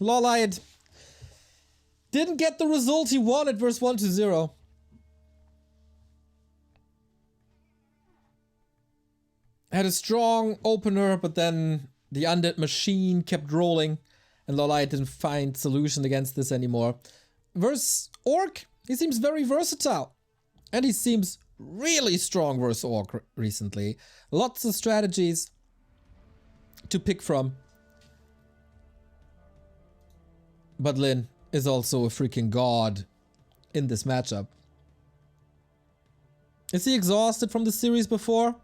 LawLiet didn't get the result he wanted versus 1-0. Had a strong opener, but then the undead machine kept rolling, and LawLiet didn't find solution against this anymore. Versus Orc, he seems very versatile. And he seems really strong versus Orc recently. Lots of strategies to pick from. But Lin is also a freaking god in this matchup. Is he exhausted from the series before?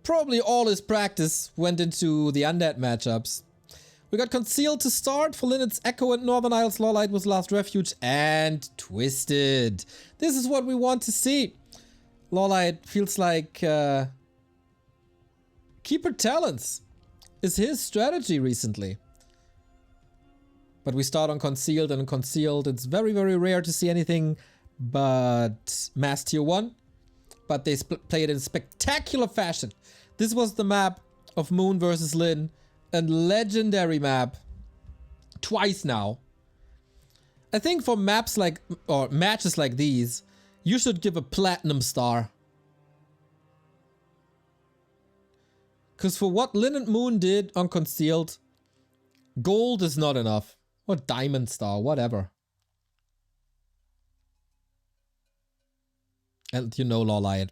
Probably all his practice went into the undead matchups. We got Concealed to start. For Lin, it's Echo and Northern Isles. LawLiet was Last Refuge and Twisted. This is what we want to see. LawLiet feels like Keeper Talents is his strategy recently. But we start on Concealed, and in Concealed it's very, very rare to see anything but Mass Tier 1. But they play it in spectacular fashion. This was the map of Moon versus Lin. A legendary map. Twice now. I think for maps like, or matches like these, you should give a platinum star. Because for what Lin and Moon did on Concealed, gold is not enough. Or diamond star, whatever. And you know LawLiet.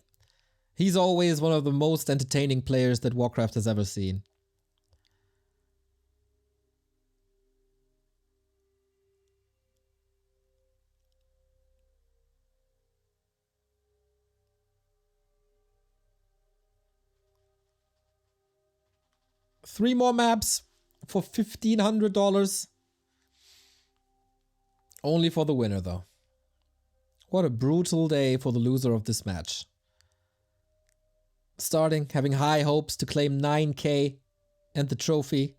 He's always one of the most entertaining players that Warcraft has ever seen. Three more maps for $1,500. Only for the winner though. What a brutal day for the loser of this match. Starting, having high hopes to claim 9k and the trophy.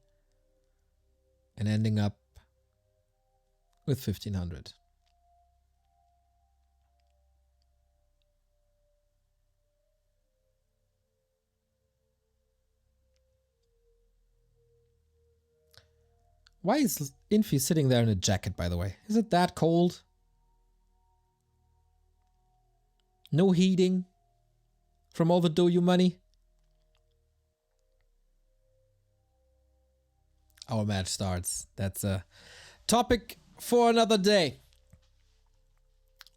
And ending up with 1,500. Why is Infi sitting there in a jacket, by the way? Is it that cold? No heating from all the Doyu money? Our match starts. That's a topic for another day.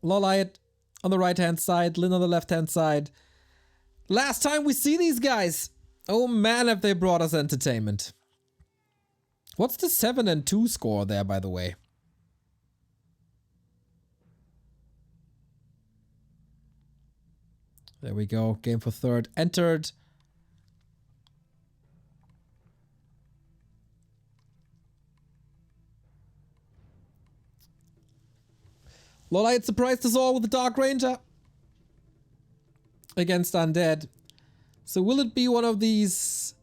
LawLiet on the right-hand side, Lin on the left-hand side. Last time we see these guys. Oh man, have they brought us entertainment. What's the 7-2 score there, by the way? There we go. Game for third entered. LawLiet surprised us all with the Dark Ranger against Undead. So will it be one of these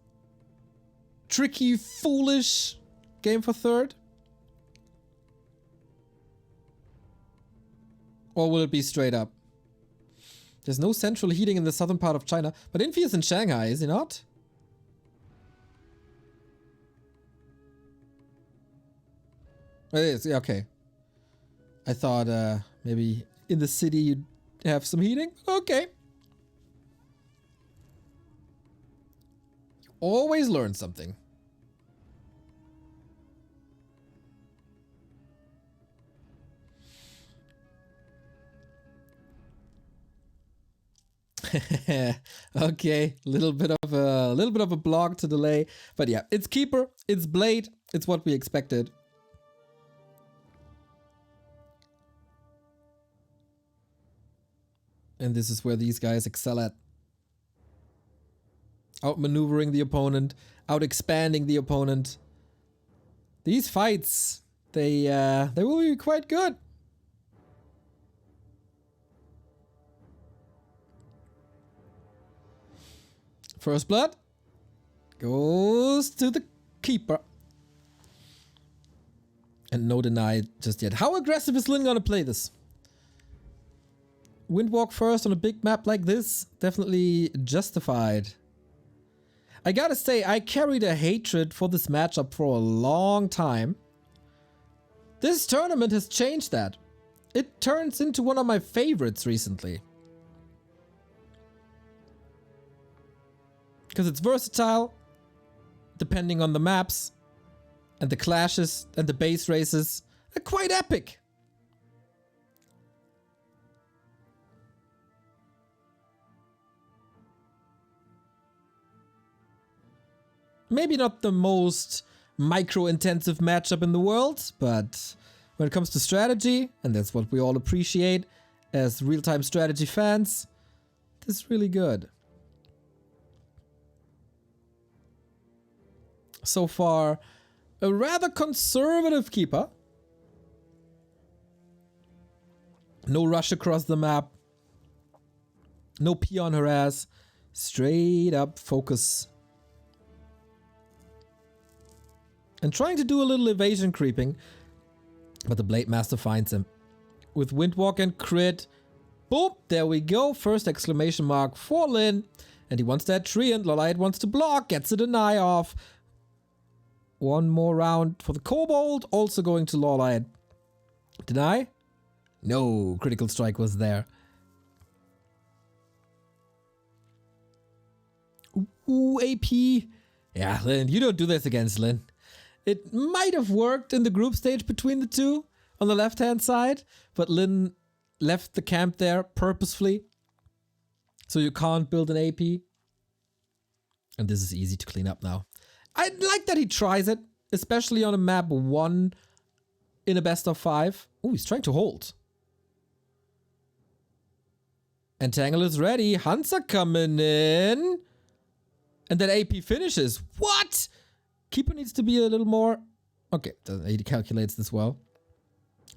tricky, foolish game for third? Or will it be straight up? There's no central heating in the southern part of China, but Infi is in Shanghai, is he not? It is, yeah, okay. I thought maybe in the city you'd have some heating. Okay. You always learn something. Okay, little bit of a blog to delay, but yeah, it's Keeper, it's Blade, it's what we expected. And this is where these guys excel at. Outmaneuvering the opponent, out expanding the opponent. These fights, they will be quite good. First blood goes to the Keeper. And no deny just yet. How aggressive is Lin gonna play this? Windwalk first on a big map like this? Definitely justified. I gotta say, I carried a hatred for this matchup for a long time. This tournament has changed that. It turns into one of my favorites recently. Because it's versatile, depending on the maps, and the clashes, and the base races. They're quite epic. Maybe not the most micro-intensive matchup in the world, but when it comes to strategy, and that's what we all appreciate as real-time strategy fans, this is really good. So far, a rather conservative keeper. No rush across the map. No peon harass. Straight up focus. And trying to do a little evasion creeping. But the Blade Master finds him. With Windwalk and crit. Boom! There we go. First exclamation mark for Lin. And he wants that tree, and LawLiet wants to block. Gets a deny off. One more round for the Kobold. Also going to LawLiet. Deny? No. Critical strike was there. Ooh, AP. Yeah, Lin, you don't do this against Lin. It might have worked in the group stage between the two on the left-hand side, but Lin left the camp there purposefully, so you can't build an AP. And this is easy to clean up now. I like that he tries it, especially on a map 1 in a best of 5. Oh, he's trying to hold. Entangle is ready. Hunts are coming in. And then AP finishes. What? Keeper needs to be a little more... Okay, he calculates this well.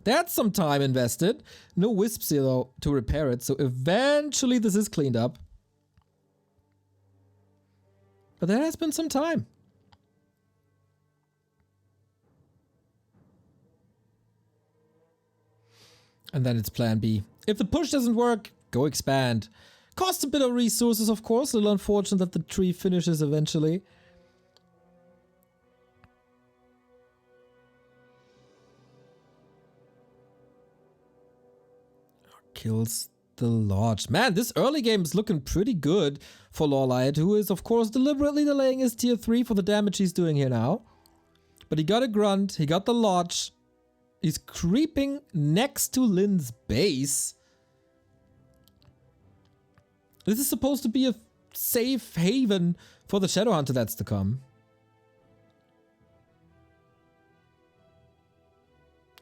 That's some time invested. No wisps here, though, to repair it. So eventually this is cleaned up. But there has been some time. And then it's plan B. If the push doesn't work, go expand. Costs a bit of resources, of course. A little unfortunate that the tree finishes eventually. Kills the Lodge. Man, this early game is looking pretty good for LawLiet, who is, of course, deliberately delaying his tier 3 for the damage he's doing here now. But he got a Grunt. He got the Lodge. He's creeping next to Lin's base. This is supposed to be a safe haven for the Shadow Hunter that's to come.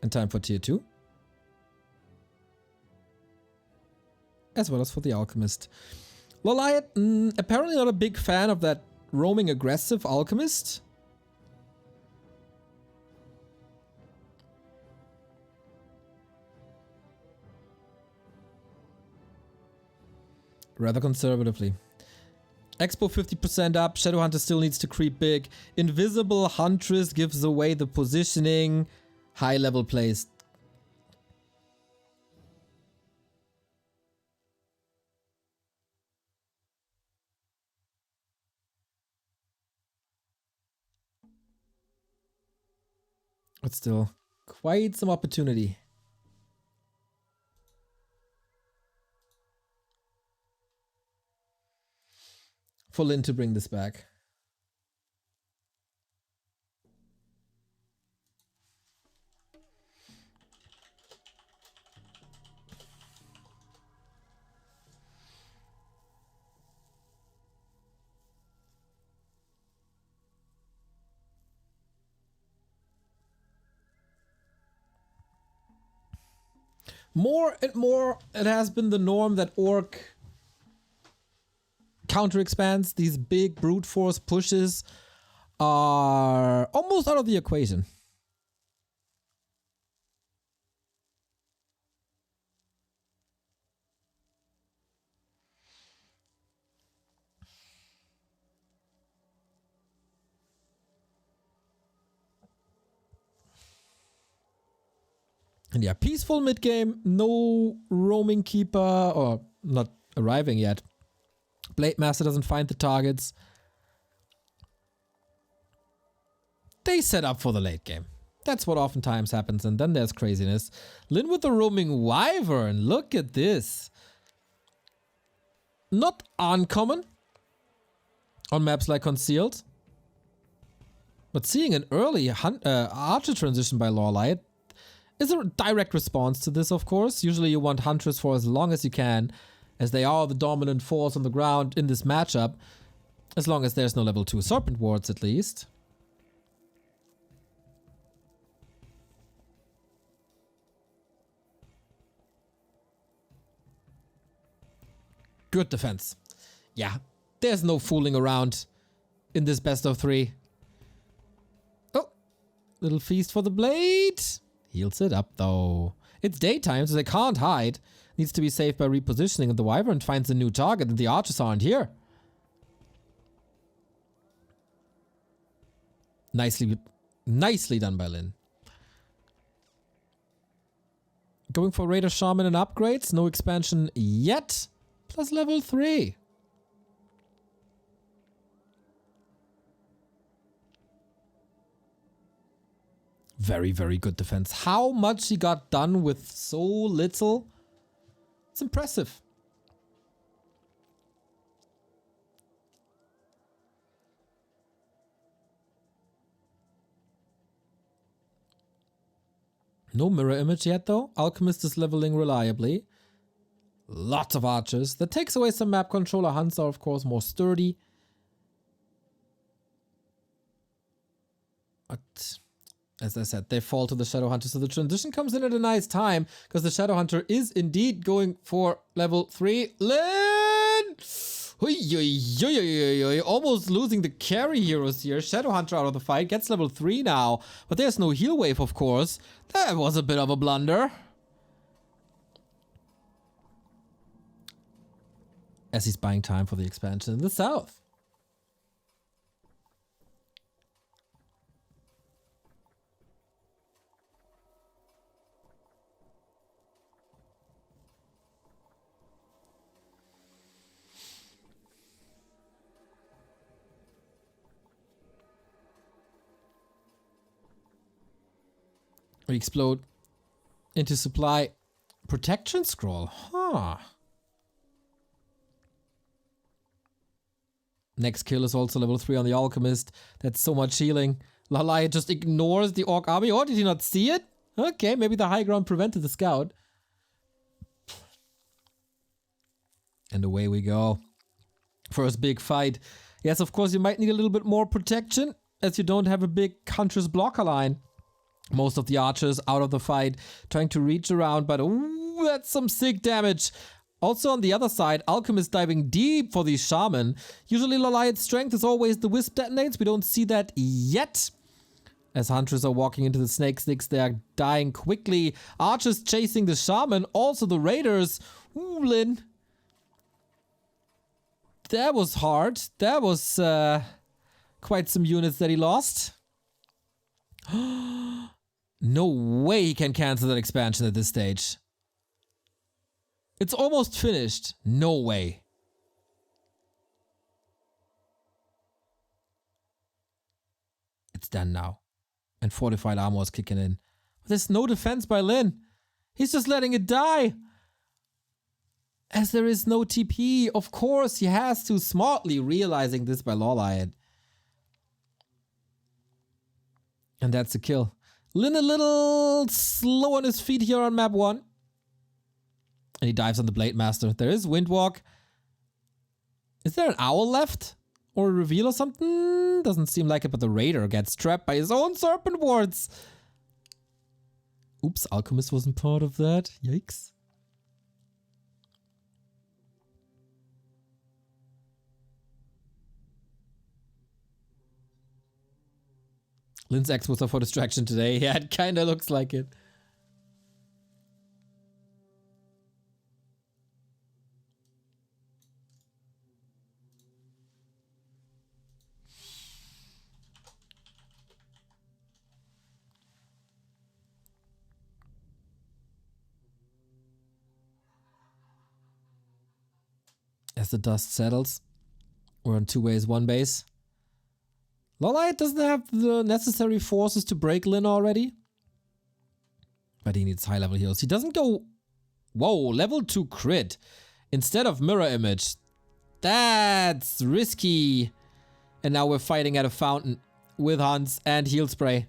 And time for tier 2. As well as for the Alchemist. LawLiet, apparently not a big fan of that roaming aggressive Alchemist. Rather conservatively. Expo 50% up. Shadowhunter still needs to creep big. Invisible Huntress gives away the positioning. High level plays. But still, quite some opportunity. For Lin to bring this back. More and more, it has been the norm that Orc counter expands. These big brute force pushes are almost out of the equation. And yeah, peaceful mid game, no roaming keeper, or not arriving yet. Blade Master doesn't find the targets. they set up for the late game. That's what oftentimes happens, and then there's craziness. Lynn with the roaming wyvern. Look at this. Not uncommon on maps like Concealed. But seeing an early archer transition by LawLiet is a direct response to this, of course. Usually you want Huntress for as long as you can, as they are the dominant force on the ground in this matchup. As long as there's no level 2 Serpent Wards, at least. Good defense. Yeah, there's no fooling around in this best of 3. Oh, little feast for the blade. Heals it up, though. It's daytime, so they can't hide. Needs to be saved by repositioning, and the wyvern finds a new target, and the archers aren't here. Nicely done by Lynn. Going for Raider Shaman and upgrades. No expansion yet. Plus level 3. Very, very good defense. How much he got done with so little. It's impressive. No mirror image yet, though. Alchemist is leveling reliably. Lots of archers. That takes away some map control. Our hunts are, of course, more sturdy. But, as I said, they fall to the Shadowhunter. So the transition comes in at a nice time, because the Shadowhunter is indeed going for level 3. Lynn! Almost losing the carry heroes here. Shadowhunter out of the fight. Gets level 3 now. But there's no heal wave, of course. That was a bit of a blunder. As he's buying time for the expansion in the south. We explode into supply protection scroll. Huh. Next kill is also level 3 on the Alchemist. That's so much healing. LawLiet just ignores the Orc army. Or did he not see it? Okay, maybe the high ground prevented the scout. And away we go. First big fight. Yes, of course, you might need a little bit more protection, as you don't have a big Huntress blocker line. Most of the archers out of the fight, trying to reach around, but ooh, that's some sick damage. Also on the other side, Alchemist diving deep for the Shaman. Usually LawLiet's strength is always the Wisp detonates. We don't see that yet. As Hunters are walking into the Snake Sticks, they are dying quickly. Archers chasing the Shaman, also the Raiders. Ooh, Lynn. That was hard. That was quite some units that he lost. No way he can cancel that expansion at this stage. It's almost finished. No way. It's done now. And fortified armor is kicking in. But there's no defense by Lynn. He's just letting it die. As there is no TP, of course he has to, smartly realizing this by LawLiet. And that's a kill. Lynn a little slow on his feet here on map 1. And he dives on the Blade Master. There is Windwalk. Is there an owl left? Or a reveal or something? Doesn't seem like it, but the Raider gets trapped by his own Serpent Wards. Oops, Alchemist wasn't part of that. Yikes. Lynn's X was up for distraction today. Yeah, it kinda looks like it. As the dust settles, we're on 2 ways, 1 base. LawLiet doesn't have the necessary forces to break Lin already. But he needs high level heals. He doesn't go... Whoa, level 2 crit. Instead of mirror image. That's risky. And now we're fighting at a fountain with Hans and heal spray.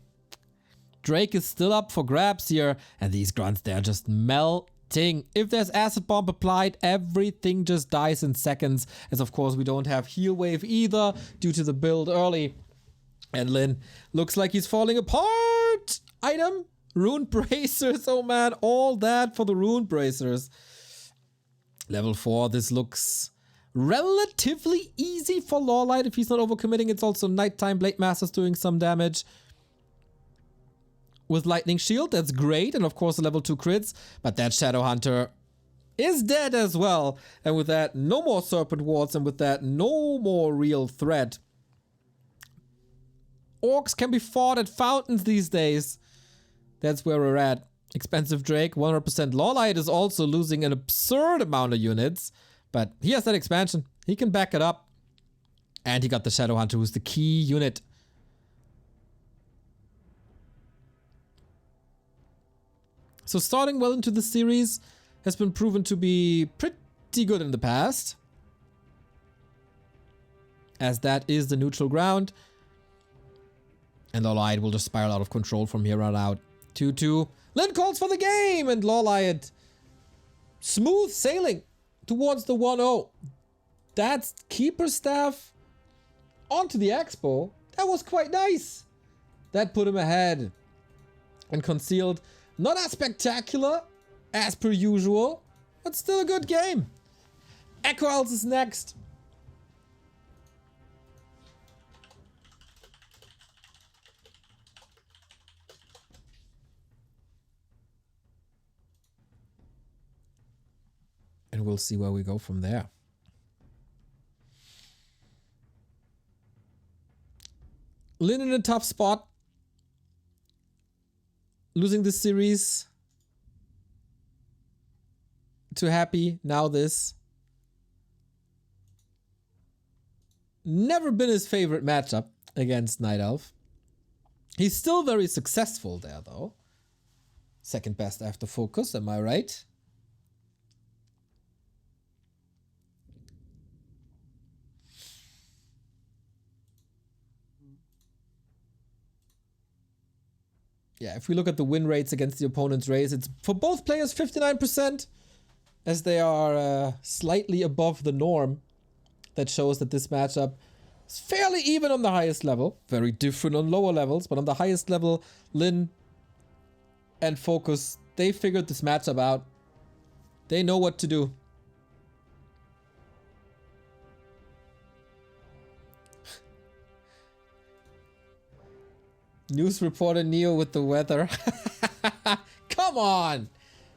Drake is still up for grabs here. And these grunts, they're just melting. If there's acid bomb applied, everything just dies in seconds. As of course we don't have heal wave either due to the build early. And Lin looks like he's falling apart. Item. Rune bracers. Oh man, all that for the rune bracers. Level 4. This looks relatively easy for LawLiet if he's not overcommitting. It's also nighttime. Blade Master's doing some damage. With Lightning Shield, that's great. And of course the level 2 crits. But that Shadow Hunter is dead as well. And with that, no more Serpent Wards. And with that, no more real threat. Orcs can be fought at fountains these days. That's where we're at. Expensive Drake, 100%. LawLiet is also losing an absurd amount of units. But he has that expansion. He can back it up. And he got the Shadow Hunter, who's the key unit. So starting well into the series has been proven to be pretty good in the past. As that is the neutral ground. And LawLiet will just spiral out of control from here on out. 2-2. Lin calls for the game! And LawLiet smooth sailing towards the 1-0. That's Keeper Staff onto the Expo. That was quite nice. That put him ahead. And Concealed. Not as spectacular as per usual, but still a good game. Echo Owls is next. And we'll see where we go from there. Lin in a tough spot. Losing this series to Happy, now this. Never been his favorite matchup against Night Elf. He's still very successful there though. Second best after Focus, am I right? Yeah, if we look at the win rates against the opponent's race, it's for both players 59%, as they are slightly above the norm. That shows that this matchup is fairly even on the highest level. Very different on lower levels, but on the highest level, Lin and Focus, they figured this matchup out. They know what to do. News reporter Neo with the weather. Come on!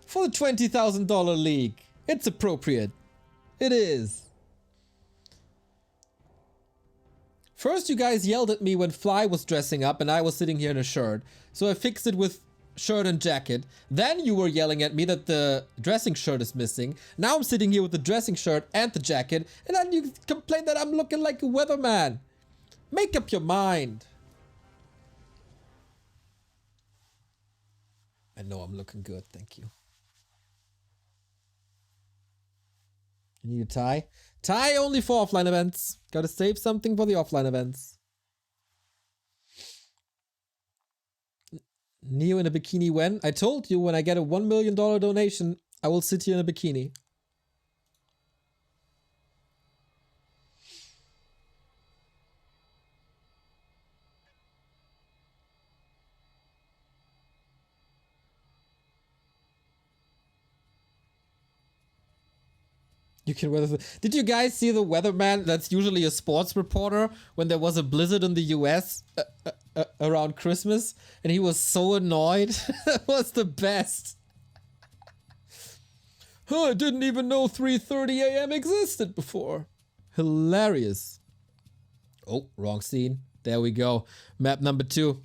For the $20,000 league. It's appropriate. It is. First you guys yelled at me when Fly was dressing up and I was sitting here in a shirt. So I fixed it with shirt and jacket. Then you were yelling at me that the dressing shirt is missing. Now I'm sitting here with the dressing shirt and the jacket. And then you complain that I'm looking like a weatherman. Make up your mind. I know I'm looking good, thank you. You need a tie? Tie only for offline events. Gotta save something for the offline events. Neo in a bikini when? I told you when I get a $1 million donation, I will sit here in a bikini. You can weather. Did you guys see the weatherman that's usually a sports reporter when there was a blizzard in the US around Christmas? And he was so annoyed. That was the best. Huh, I didn't even know 3:30 a.m. existed before. Hilarious. Oh, wrong scene. There we go. Map number 2.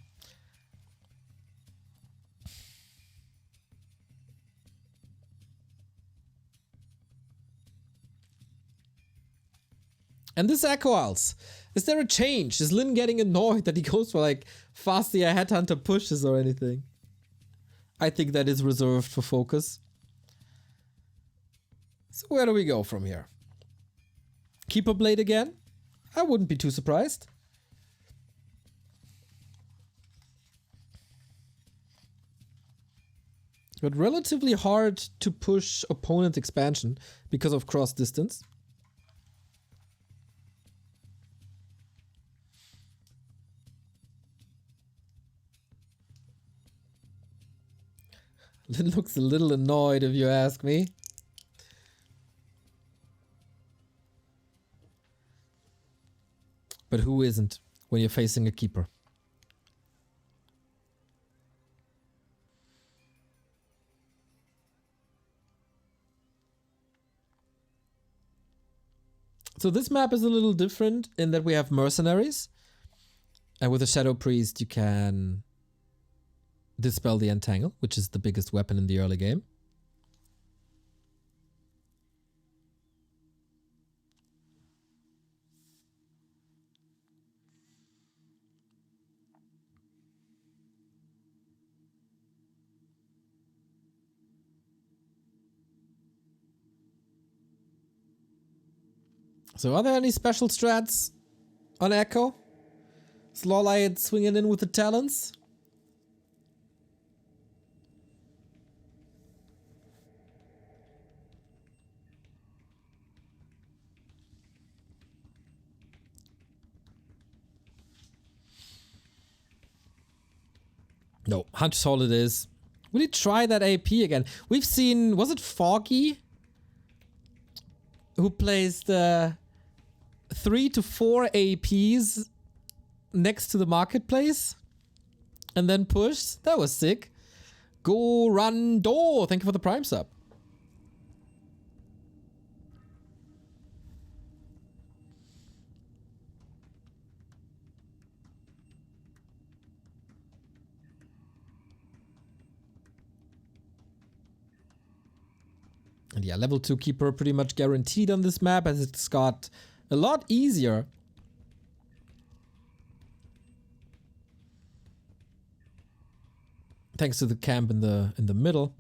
And this Echo Owls. Is there a change? Is Lin getting annoyed that he goes for like Fastia Headhunter pushes or anything? I think that is reserved for focus. So where do we go from here? Keeper Blade again? I wouldn't be too surprised. But relatively hard to push opponent expansion because of cross distance. Lin looks a little annoyed if you ask me. But who isn't when you're facing a keeper? So this map is a little different in that we have mercenaries. And with a Shadow Priest you can dispel the entangle, which is the biggest weapon in the early game. So are there any special strats on Echo? Is LawLiet swinging in with the talents? No, Hunter's Hall it is. Will he try that AP again? We've seen, was it Foggy? Who plays the 3 to 4 APs next to the marketplace? And then pushed? That was sick. Go run door. Thank you for the Prime sub. And yeah, level 2 keeper pretty much guaranteed on this map as it's got a lot easier. Thanks to the camp in the middle.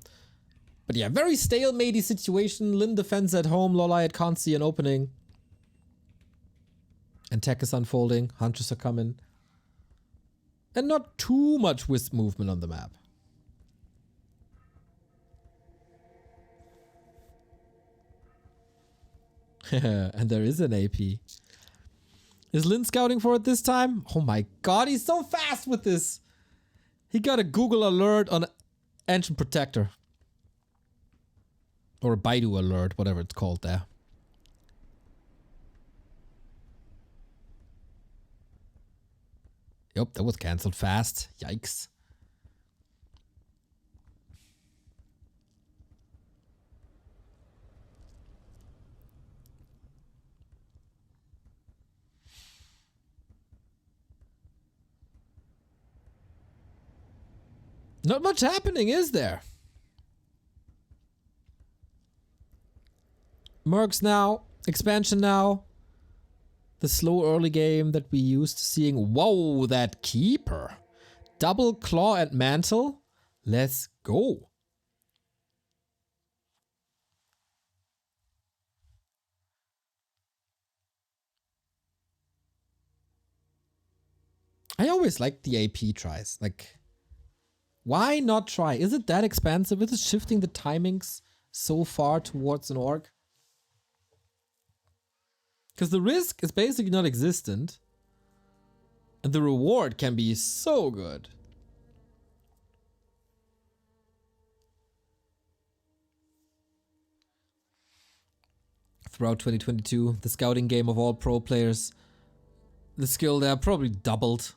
But yeah, very stalematey situation. Lin defends at home, LawLiet can't see an opening. And tech is unfolding, hunters are coming. And not too much wisp movement on the map. And there is an AP. Is Lin scouting for it this time? Oh my god, he's so fast with this. He got a Google alert on Engine Protector. Or a Baidu alert, whatever it's called there. Yep, that was cancelled fast. Yikes. Not much happening, is there? Mercs now, expansion now. The slow early game that we used to seeing. Whoa, that keeper. Double claw and mantle. Let's go. I always like the AP tries. Like, why not try? Is it that expensive? Is it shifting the timings so far towards an orc? Because the risk is basically non-existent. And the reward can be so good. Throughout 2022, the scouting game of all pro players, the skill there probably doubled.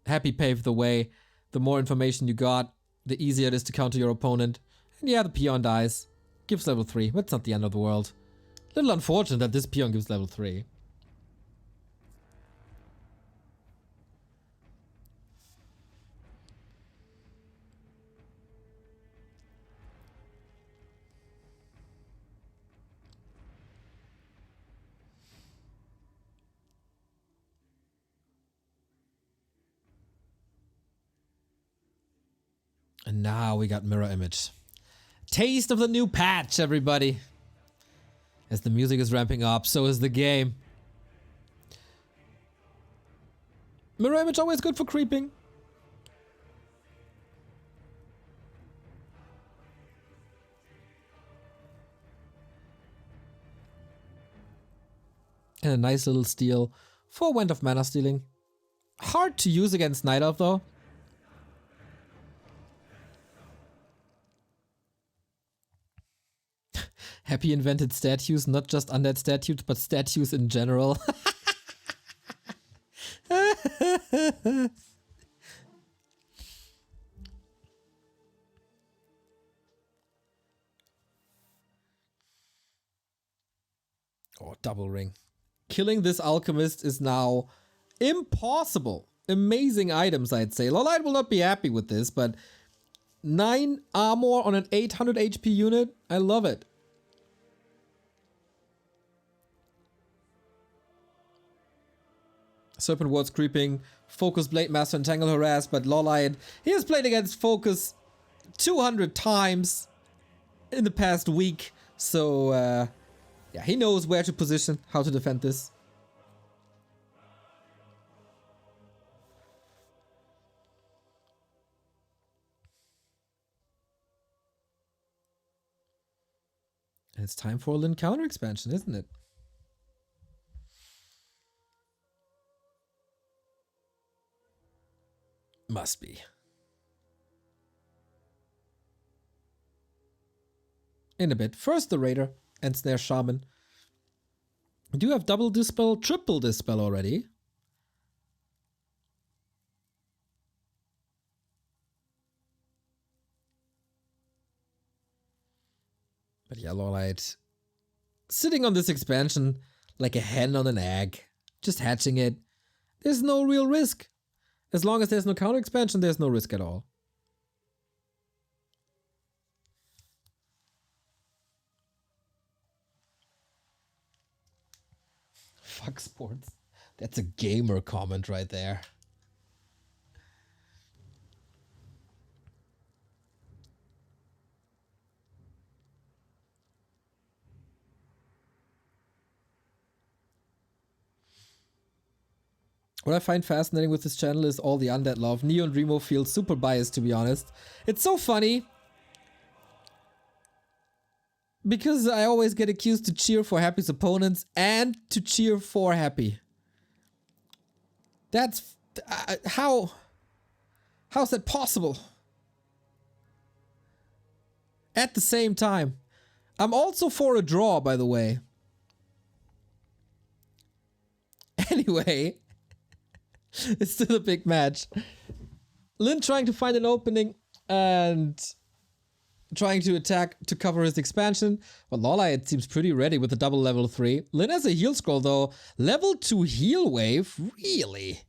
Happy paved the way. The more information you got, the easier it is to counter your opponent. And yeah, the peon dies. Gives level 3, but it's not the end of the world. Little unfortunate that this peon gives level 3. And now we got mirror image. Taste of the new patch, everybody. As the music is ramping up, so is the game. Mirror image always good for creeping. And a nice little steal for Wand of Mana stealing. Hard to use against Night Elf though. Happy invented statues, not just undead statues, but statues in general. Oh, double ring. Killing this alchemist is now impossible. Amazing items, I'd say. LawLiet will not be happy with this, but 9 armor on an 800 HP unit, I love it. Serpent Ward's creeping, Focus, Blade Master, Entangle, Harass, but LawLiet, he has played against Focus 200 times in the past week, so yeah, he knows where to position, how to defend this. And it's time for a Lin counter expansion, isn't it? Must be. In a bit. First the Raider and Snare Shaman. We do have double Dispel, triple Dispel already. But yeah, LawLiet sitting on this expansion like a hen on an egg. Just hatching it. There's no real risk. As long as there's no counter expansion, there's no risk at all. Fuck sports. That's a gamer comment right there. What I find fascinating with this channel is all the undead love. Neo and Remo feel super biased, to be honest. It's so funny. Because I always get accused to cheer for Happy's opponents and to cheer for Happy. That's... how's that possible? At the same time. I'm also for a draw, by the way. Anyway... It's still a big match. Lin trying to find an opening and trying to attack to cover his expansion. But LawLiet seems pretty ready with the double level 3. Lin has a heal scroll though. Level 2 heal wave? Really?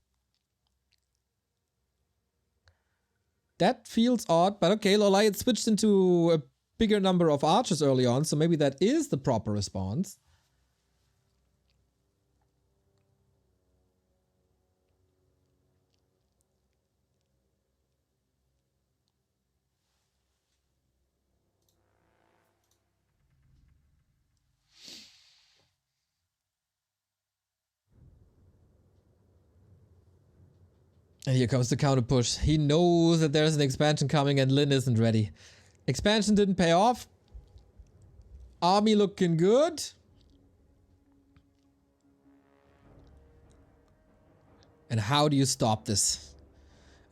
That feels odd, but okay, LawLiet switched into a bigger number of archers early on, so maybe that is the proper response. And here comes the counter push. He knows that there's an expansion coming and Lin isn't ready. Expansion didn't pay off. Army looking good. And how do you stop this?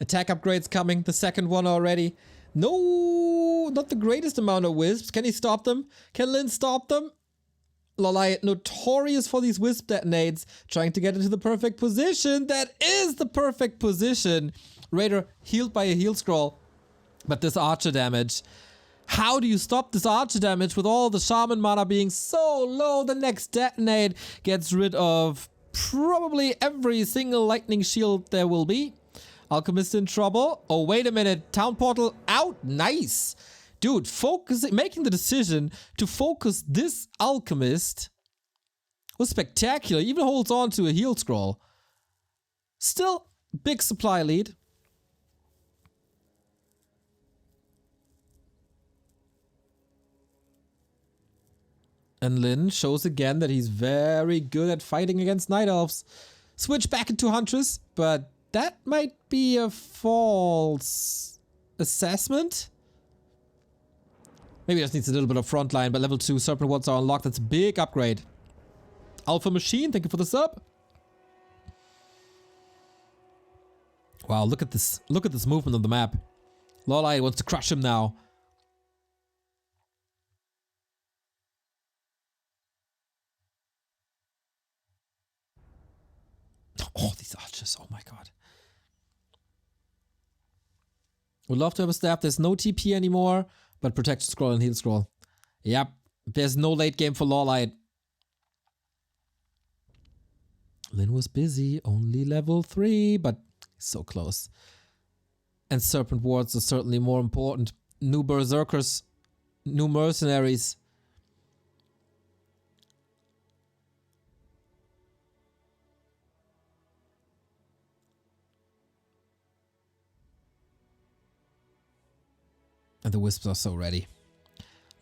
Attack upgrades coming. The second one already. No, not the greatest amount of wisps. Can he stop them? Can Lin stop them? LawLiet notorious for these wisp detonates, trying to get into the perfect position. That is the perfect position. Raider healed by a heal scroll. But this archer damage. How do you stop this archer damage with all the shaman mana being so low? The next detonate gets rid of probably every single lightning shield there will be. Alchemist in trouble. Oh, wait a minute. Town portal out. Nice. Dude, making the decision to focus this alchemist was spectacular. Even holds on to a heal scroll. Still, big supply lead. And Lin shows again that he's very good at fighting against Night Elves. Switch back into Huntress, but that might be a false assessment. Maybe it just needs a little bit of frontline, but level 2 Serpent Wards are unlocked. That's a big upgrade. Alpha Machine, thank you for the sub. Wow, look at this. Look at this movement on the map. LawLiet wants to crush him now. Oh, these archers. Oh my god. Would love to have a staff. There's no TP anymore, but protection scroll and heal scroll. Yep. There's no late game for LawLiet. Lin was busy. Only level 3, but so close. And Serpent Wards are certainly more important. New Berserkers. New Mercenaries. And the Wisps are so ready.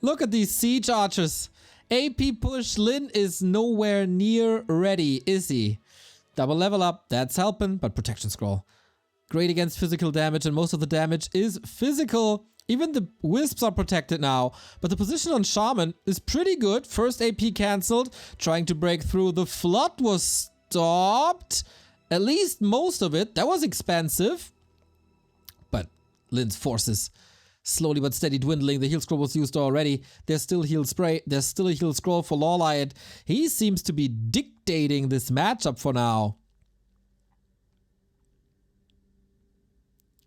Look at these siege archers. AP push. Lin is nowhere near ready, is he? Double level up. That's helping, but protection scroll. Great against physical damage, and most of the damage is physical. Even the Wisps are protected now. But the position on Shaman is pretty good. First AP cancelled. Trying to break through. The Flood was stopped. At least most of it. That was expensive. But Lin's forces slowly but steady dwindling. The heal scroll was used already. There's still heal spray. There's still a heal scroll for LawLiet. He seems to be dictating this matchup for now.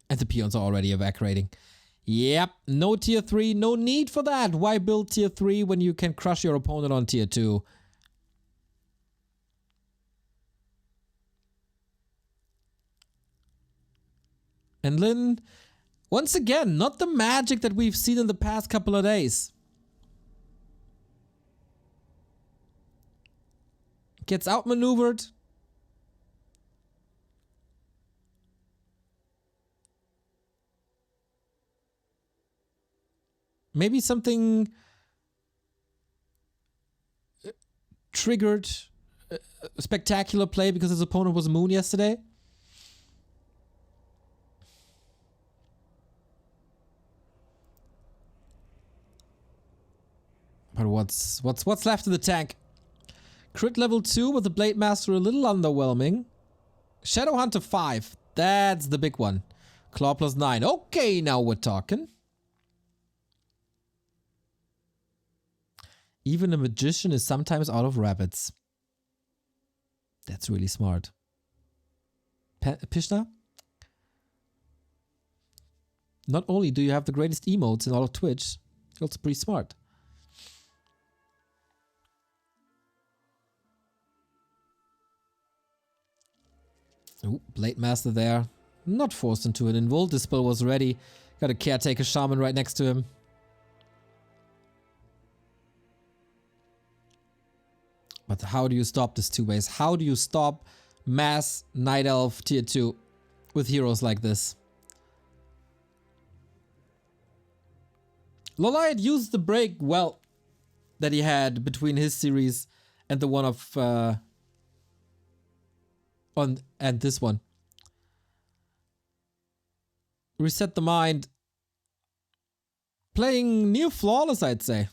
And the peons are already evacuating. Yep, no tier 3. No need for that. Why build tier 3 when you can crush your opponent on tier 2? And Lin, once again, not the magic that we've seen in the past couple of days. Gets outmaneuvered. Maybe something triggered a spectacular play because his opponent was Moon yesterday. But what's left in the tank? Crit level 2 with the Blade Master a little underwhelming. Shadow Hunter 5. That's the big one. Claw plus 9. Okay, now we're talking. Even a magician is sometimes out of rabbits. That's really smart. Pishna? Not only do you have the greatest emotes in all of Twitch, you're also pretty smart. Oh, Blade Master there. Not forced into an invul. Dispel was ready. Got a Caretaker Shaman right next to him. But how do you stop this two-ways? How do you stop mass Night Elf tier 2 with heroes like this? LawLiet used the break well that he had between his series and the one of and this one. Reset the mind. Playing near flawless, I'd say.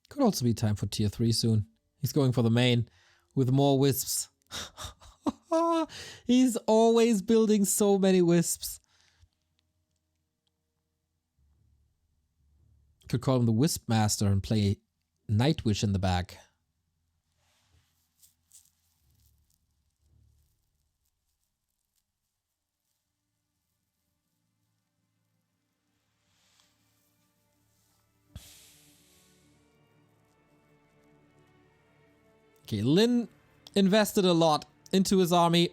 Could also be time for tier 3 soon. He's going for the main with more wisps. He's always building so many wisps. Could call him the Wisp Master and play Nightwish in the back. Okay, Lin invested a lot into his army,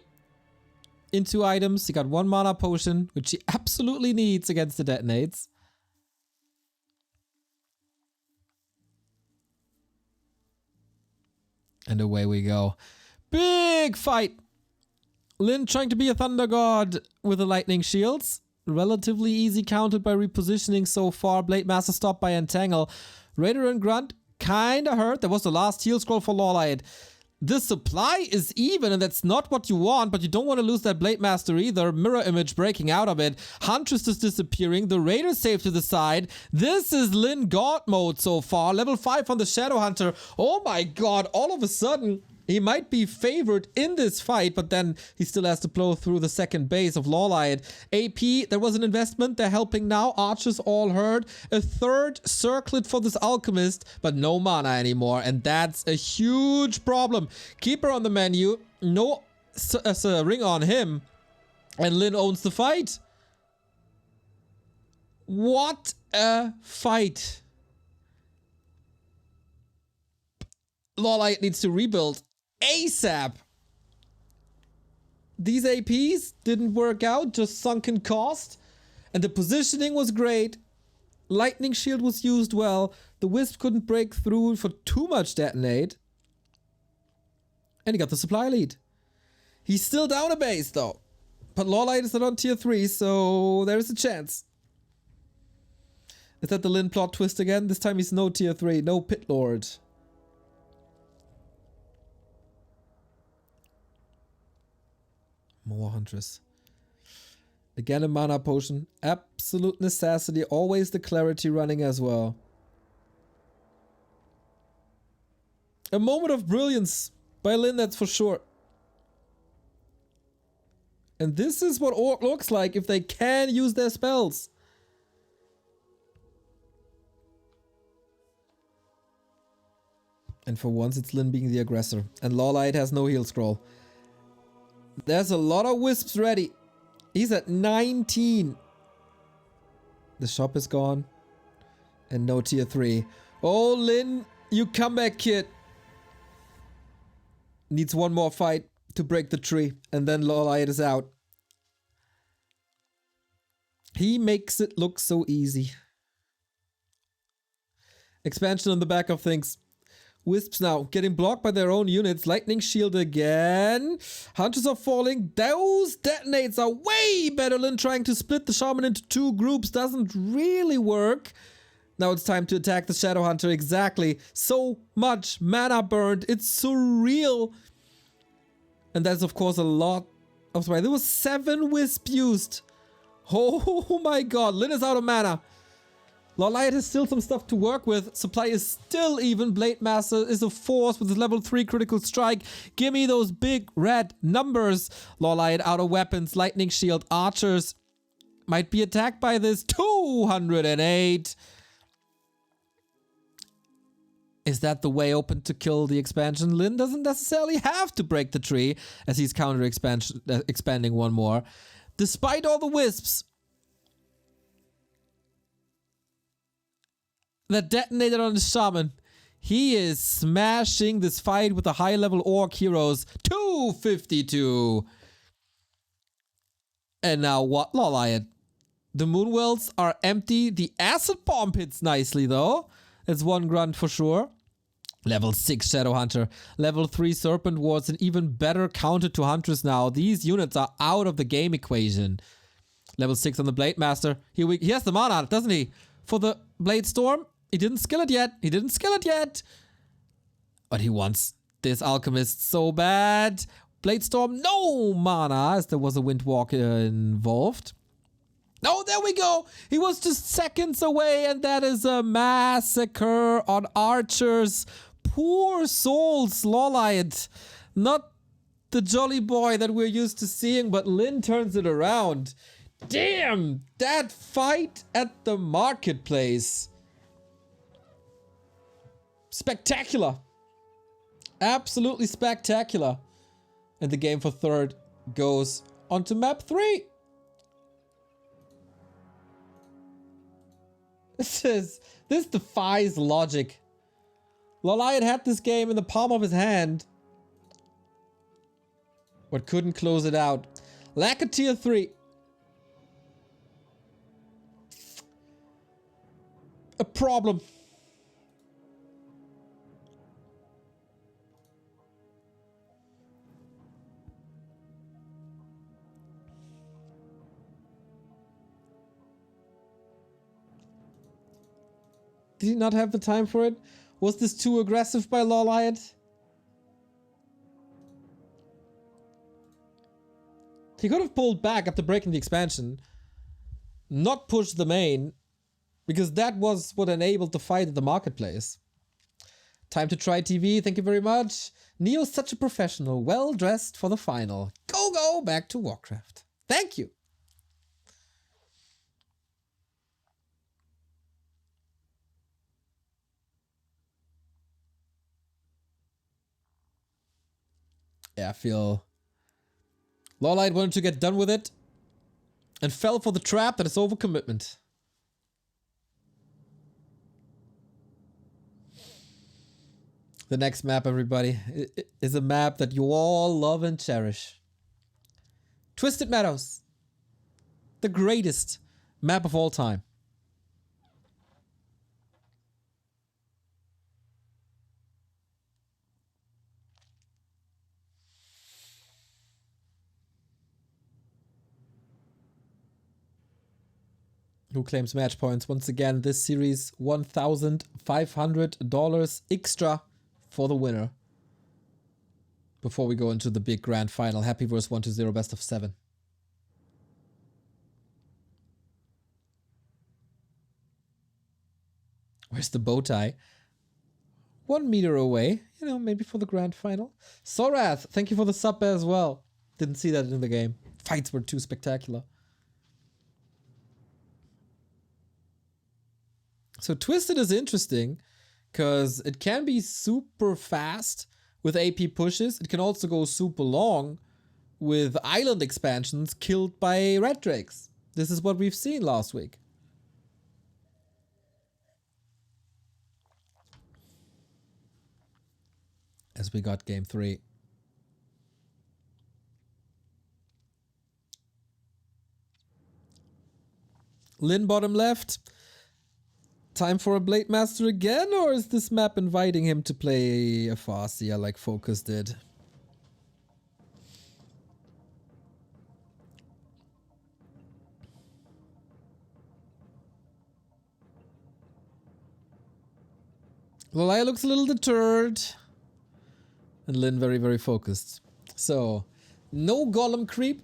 into items. He got 1 mana potion, which he absolutely needs against the detonates. And away we go. Big fight! Lin trying to be a Thunder God with the Lightning Shields. Relatively easy countered by repositioning so far. Blade Master stopped by Entangle. Raider and Grunt kinda hurt. That was the last heal scroll for LawLiet. The supply is even, and that's not what you want, but you don't want to lose that Blade Master either. Mirror image breaking out of it. Huntress is disappearing. The Raider safe to the side. This is Lin God mode so far. Level 5 on the Shadow Hunter. Oh my god, all of a sudden, he might be favored in this fight, but then he still has to blow through the second base of LawLiet. AP, there was an investment. They're helping now. Archers all hurt. A third circlet for this Alchemist, but no mana anymore. And that's a huge problem. Keeper on the menu. No ring on him. And Lin owns the fight. What a fight. LawLiet needs to rebuild ASAP. These APs didn't work out, just sunken cost. And the positioning was great. Lightning Shield was used well. The Wisp couldn't break through for too much detonate. And he got the supply lead. He's still down a base though. But LawLiet is not on tier 3, so there's a chance. Is that the Lin plot twist again? This time he's no tier 3, no Pit Lord. More Huntress. Again a mana potion. Absolute necessity. Always the clarity running as well. A moment of brilliance by Lin, that's for sure. And this is what Orc looks like if they can use their spells. And for once it's Lin being the aggressor. And LawLiet has no heal scroll. There's a lot of Wisps ready. He's at 19. The shop is gone. And no tier 3. Oh, Lin, you comeback kid. Needs one more fight to break the tree. And then LawLiet is out. He makes it look so easy. Expansion on the back of things. Wisps now getting blocked by their own units. Lightning Shield again. Hunters are falling. Those detonates are way better than trying to split the Shaman into 2 groups. Doesn't really work. Now it's time to attack the Shadow Hunter. Exactly. So much mana burned. It's surreal. And that's of course a lot of supply. There was 7 Wisp used. Oh my god. Lin is out of mana. LawLiet has still some stuff to work with. Supply is still even. Blade Master is a force with his level 3 critical strike. Give me those big red numbers. LawLiet out of weapons. Lightning Shield. Archers might be attacked by this. 208. Is that the way open to kill the expansion? Lin doesn't necessarily have to break the tree as he's expanding one more. Despite all the Wisps that detonated on the Shaman, he is smashing this fight with the high level Orc heroes. 252. And now what? LawLiet. The Moonwells are empty. The Acid Bomb hits nicely though. That's 1 grunt for sure. Level 6 Shadow Hunter. Level 3 Serpent Wards. An even better counter to Huntress now. These units are out of the game equation. Level 6 on the Blade Master. He has the mana, doesn't he? For the Blade Storm. He didn't skill it yet. But he wants this Alchemist so bad. Blade Storm, no mana, as there was a Windwalker involved. Oh, there we go. He was just seconds away, and that is a massacre on archers. Poor souls, LawLiet. Not the jolly boy that we're used to seeing, but Lin turns it around. Damn, that fight at the marketplace. Spectacular. Absolutely spectacular. And the game for third goes onto map 3. This defies logic. LawLiet had this game in the palm of his hand, but couldn't close it out. Lack of tier 3. A problem. Did he not have the time for it? Was this too aggressive by LawLiet? He could have pulled back after breaking the expansion, not pushed the main, because that was what enabled the fight at the marketplace. Time to try TV, thank you very much. Neo's such a professional, well dressed for the final. Go back to Warcraft. Thank you. Yeah, I feel LawLiet wanted to get done with it and fell for the trap that is overcommitment. The next map, everybody, is a map that you all love and cherish. Twisted Meadows. The greatest map of all time. Who claims match points? Once again, this series, $1,500 extra for the winner. Before we go into the big grand final, Happy vs 1-0 best of 7. Where's the bow tie? 1 meter away, you know, maybe for the grand final. Sorath, thank you for the sub as well. Didn't see that in the game. Fights were too spectacular. So Twisted is interesting because it can be super fast with AP pushes. It can also go super long with island expansions killed by red drakes. This is what we've seen last week. As we got game 3. Lin bottom left. Time for a Blade Master again, or is this map inviting him to play a Farseer like Focus did? Lolaya looks a little deterred. And Lin very, very focused. So, no Golem creep.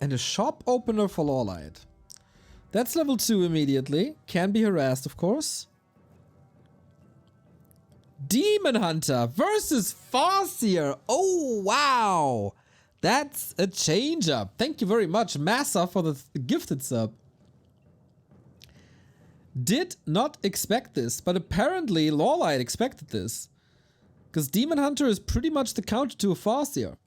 And a shop opener for LawLiet. That's level 2 immediately. Can be harassed, of course. Demon Hunter versus Farseer. Oh, wow. That's a change up. Thank you very much, Massa, for the gifted sub. Did not expect this, but apparently LawLiet expected this. Because Demon Hunter is pretty much the counter to a Farseer.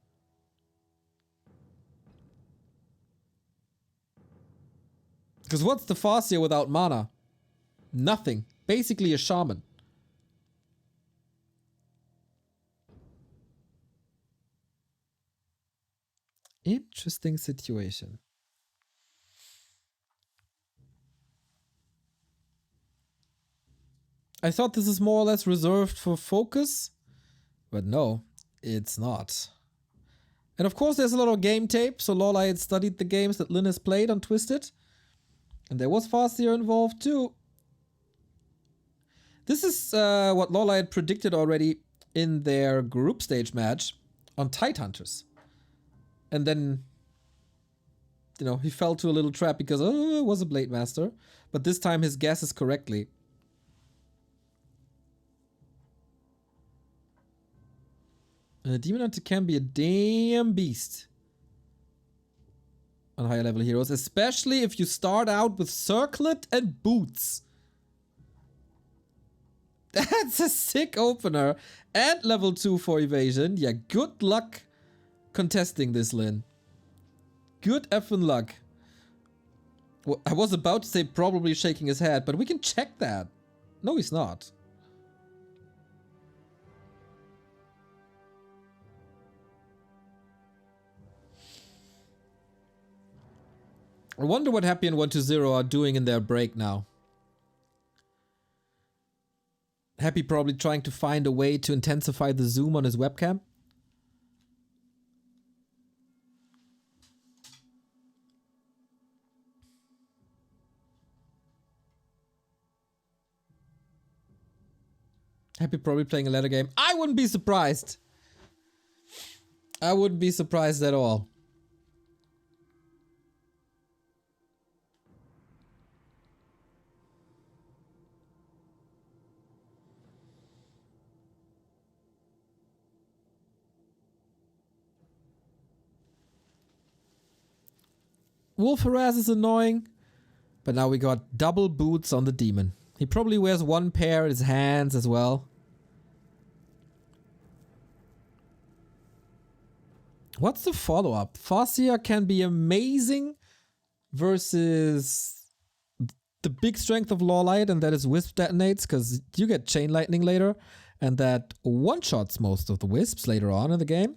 Because what's the Farseer without mana? Nothing. Basically a shaman. Interesting situation. I thought this is more or less reserved for Focus, but no, it's not. And of course there's a lot of game tape, so LawLiet studied the games that Lin has played on Twisted. And there was Farseer involved too. This is what LawLiet predicted already in their group stage match on Tidehunters. And then, you know, he fell to a little trap because, oh, it was a Blade Master. But this time his guess is correctly. Demon Hunter can be a damn beast on higher level heroes, especially if you start out with Circlet and Boots. That's a sick opener. And level 2 for evasion. Yeah, good luck contesting this, Lin. Good effing luck. Well, I was about to say probably shaking his head, but we can check that. No, he's not. I wonder what Happy and 1-0 are doing in their break now. Happy probably trying to find a way to intensify the zoom on his webcam. Happy probably playing a ladder game. I wouldn't be surprised. I wouldn't be surprised at all. Wolf Harass is annoying, but now we got double boots on the demon. He probably wears one pair in his hands as well. What's the follow-up? CORSAIR can be amazing versus the big strength of LawLiet, and that is Wisp detonates, because you get Chain Lightning later, and that one-shots most of the Wisps later on in the game.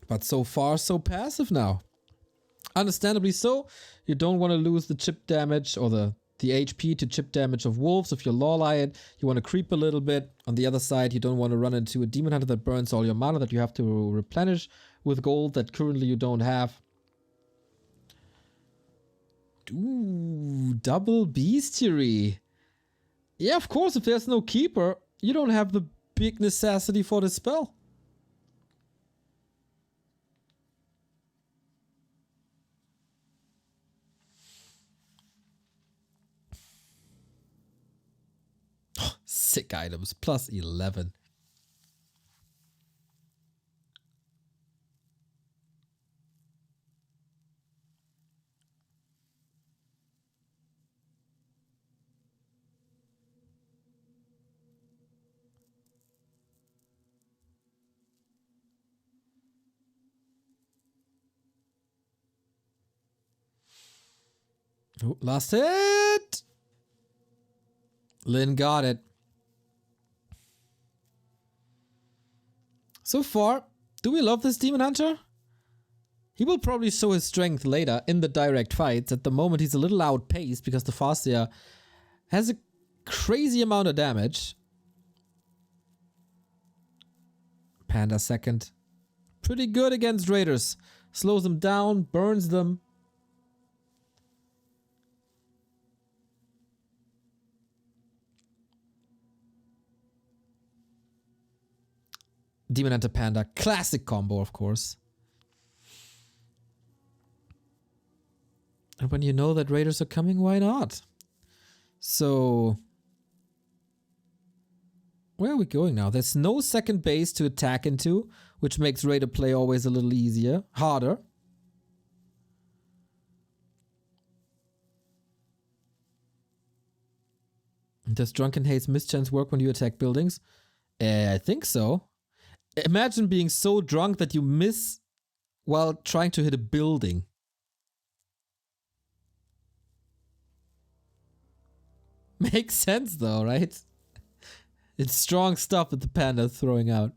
But so far, so passive now. Understandably so. You don't want to lose the chip damage or the HP to chip damage of wolves. If you're LawLiet, you want to creep a little bit. On the other side, you don't want to run into a demon hunter that burns all your mana that you have to replenish with gold that currently you don't have. Ooh, double bestiary. Yeah, of course, if there's no keeper, you don't have the big necessity for the spell. Sick items, plus 11. Oh, last hit! Lynn got it. So far, do we love this Demon Hunter? He will probably show his strength later in the direct fights. At the moment, he's a little outpaced because the CORSAIR has a crazy amount of damage. Panda second. Pretty good against Raiders. Slows them down, burns them. Demon Hunter Panda, classic combo, of course. And when you know that Raiders are coming, why not? So, where are we going now? There's no second base to attack into, which makes Raider play always a little easier, harder. Does Drunken Haze mischance work when you attack buildings? I think so. Imagine being so drunk that you miss while trying to hit a building. Makes sense though, right? It's strong stuff that the panda is throwing out.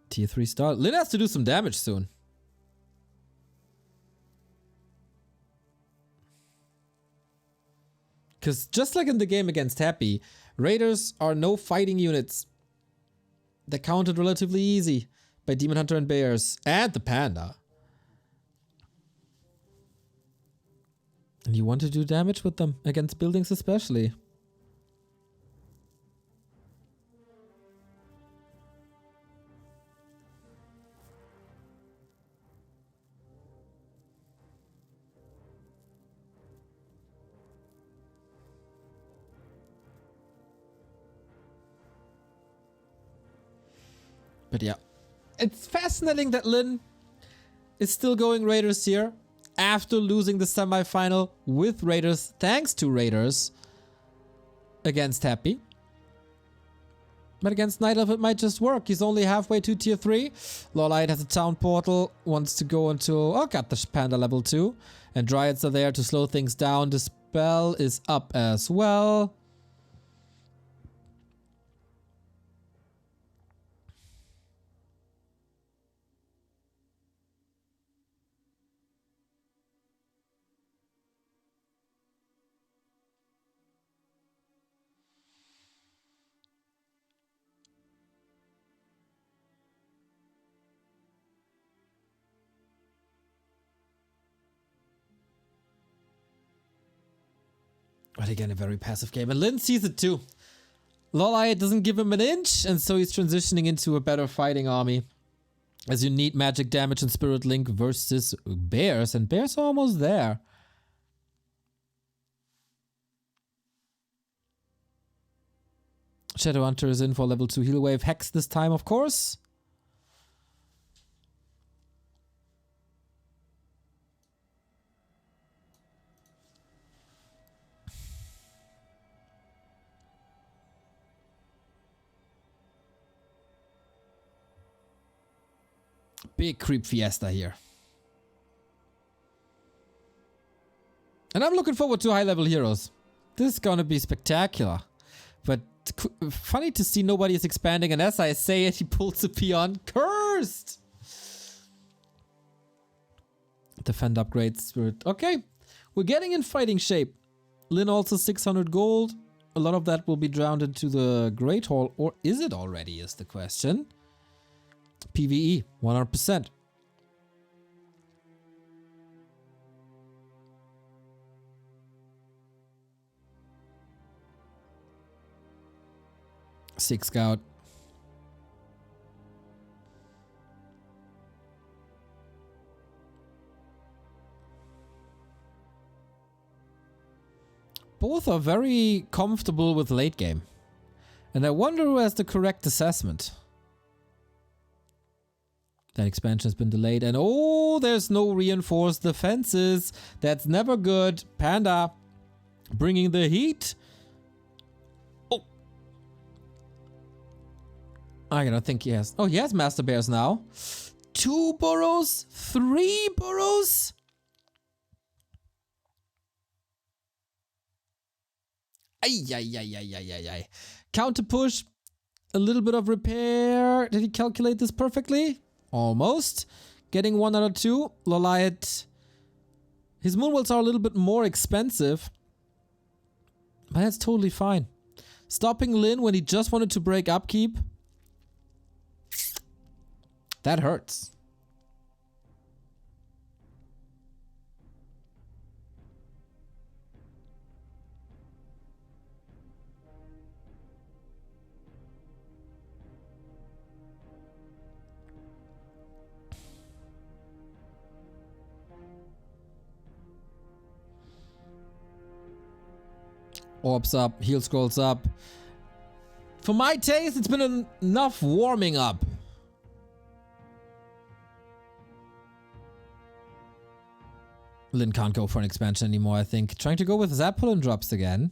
Tier 3 star. Lynn has to do some damage soon. Because just like in the game against Happy, Raiders are no fighting units. They're counted relatively easy by Demon Hunter and Bears and the Panda. And you want to do damage with them, against buildings especially. But yeah, it's fascinating that Lynn is still going Raiders here after losing the semifinal with Raiders, thanks to Raiders against Happy. But against Night Elf it might just work. He's only halfway to tier 3. LawLiet has a town portal, wants to go into... Oh, got the Panda level 2. And Dryads are there to slow things down. The spell is up as well. But again, a very passive game. And Lin sees it too. LawLiet doesn't give him an inch, and so he's transitioning into a better fighting army. As you need magic damage and Spirit Link versus bears, and bears are almost there. Shadowhunter is in for level 2 heal wave. Hex this time, of course. Big creep fiesta here. And I'm looking forward to high level heroes. This is gonna be spectacular. But funny to see nobody is expanding, and as I say it, he pulls a peon. Cursed! Defend upgrade spirit. Okay, we're getting in fighting shape. Lin also 600 gold. A lot of that will be drowned into the Great Hall, or is it already, is the question. PvE, 100%. Six scout. Both are very comfortable with late game. And I wonder who has the correct assessment. That expansion has been delayed, and oh, there's no reinforced defenses. That's never good. Panda bringing the heat. Oh, I don't think he has. Oh, he has Master Bears now. 2 burrows, 3 burrows. Ay, ay, ay, ay, ay, ay, ay. Counter push, a little bit of repair. Did he calculate this perfectly? Almost. Getting 1 out of 2. LawLiet. His moonwells are a little bit more expensive. But that's totally fine. Stopping Lin when he just wanted to break upkeep. That hurts. Orbs up, heal scrolls up. For my taste, it's been enough warming up. Lin can't go for an expansion anymore, I think. Trying to go with Zappolon drops again.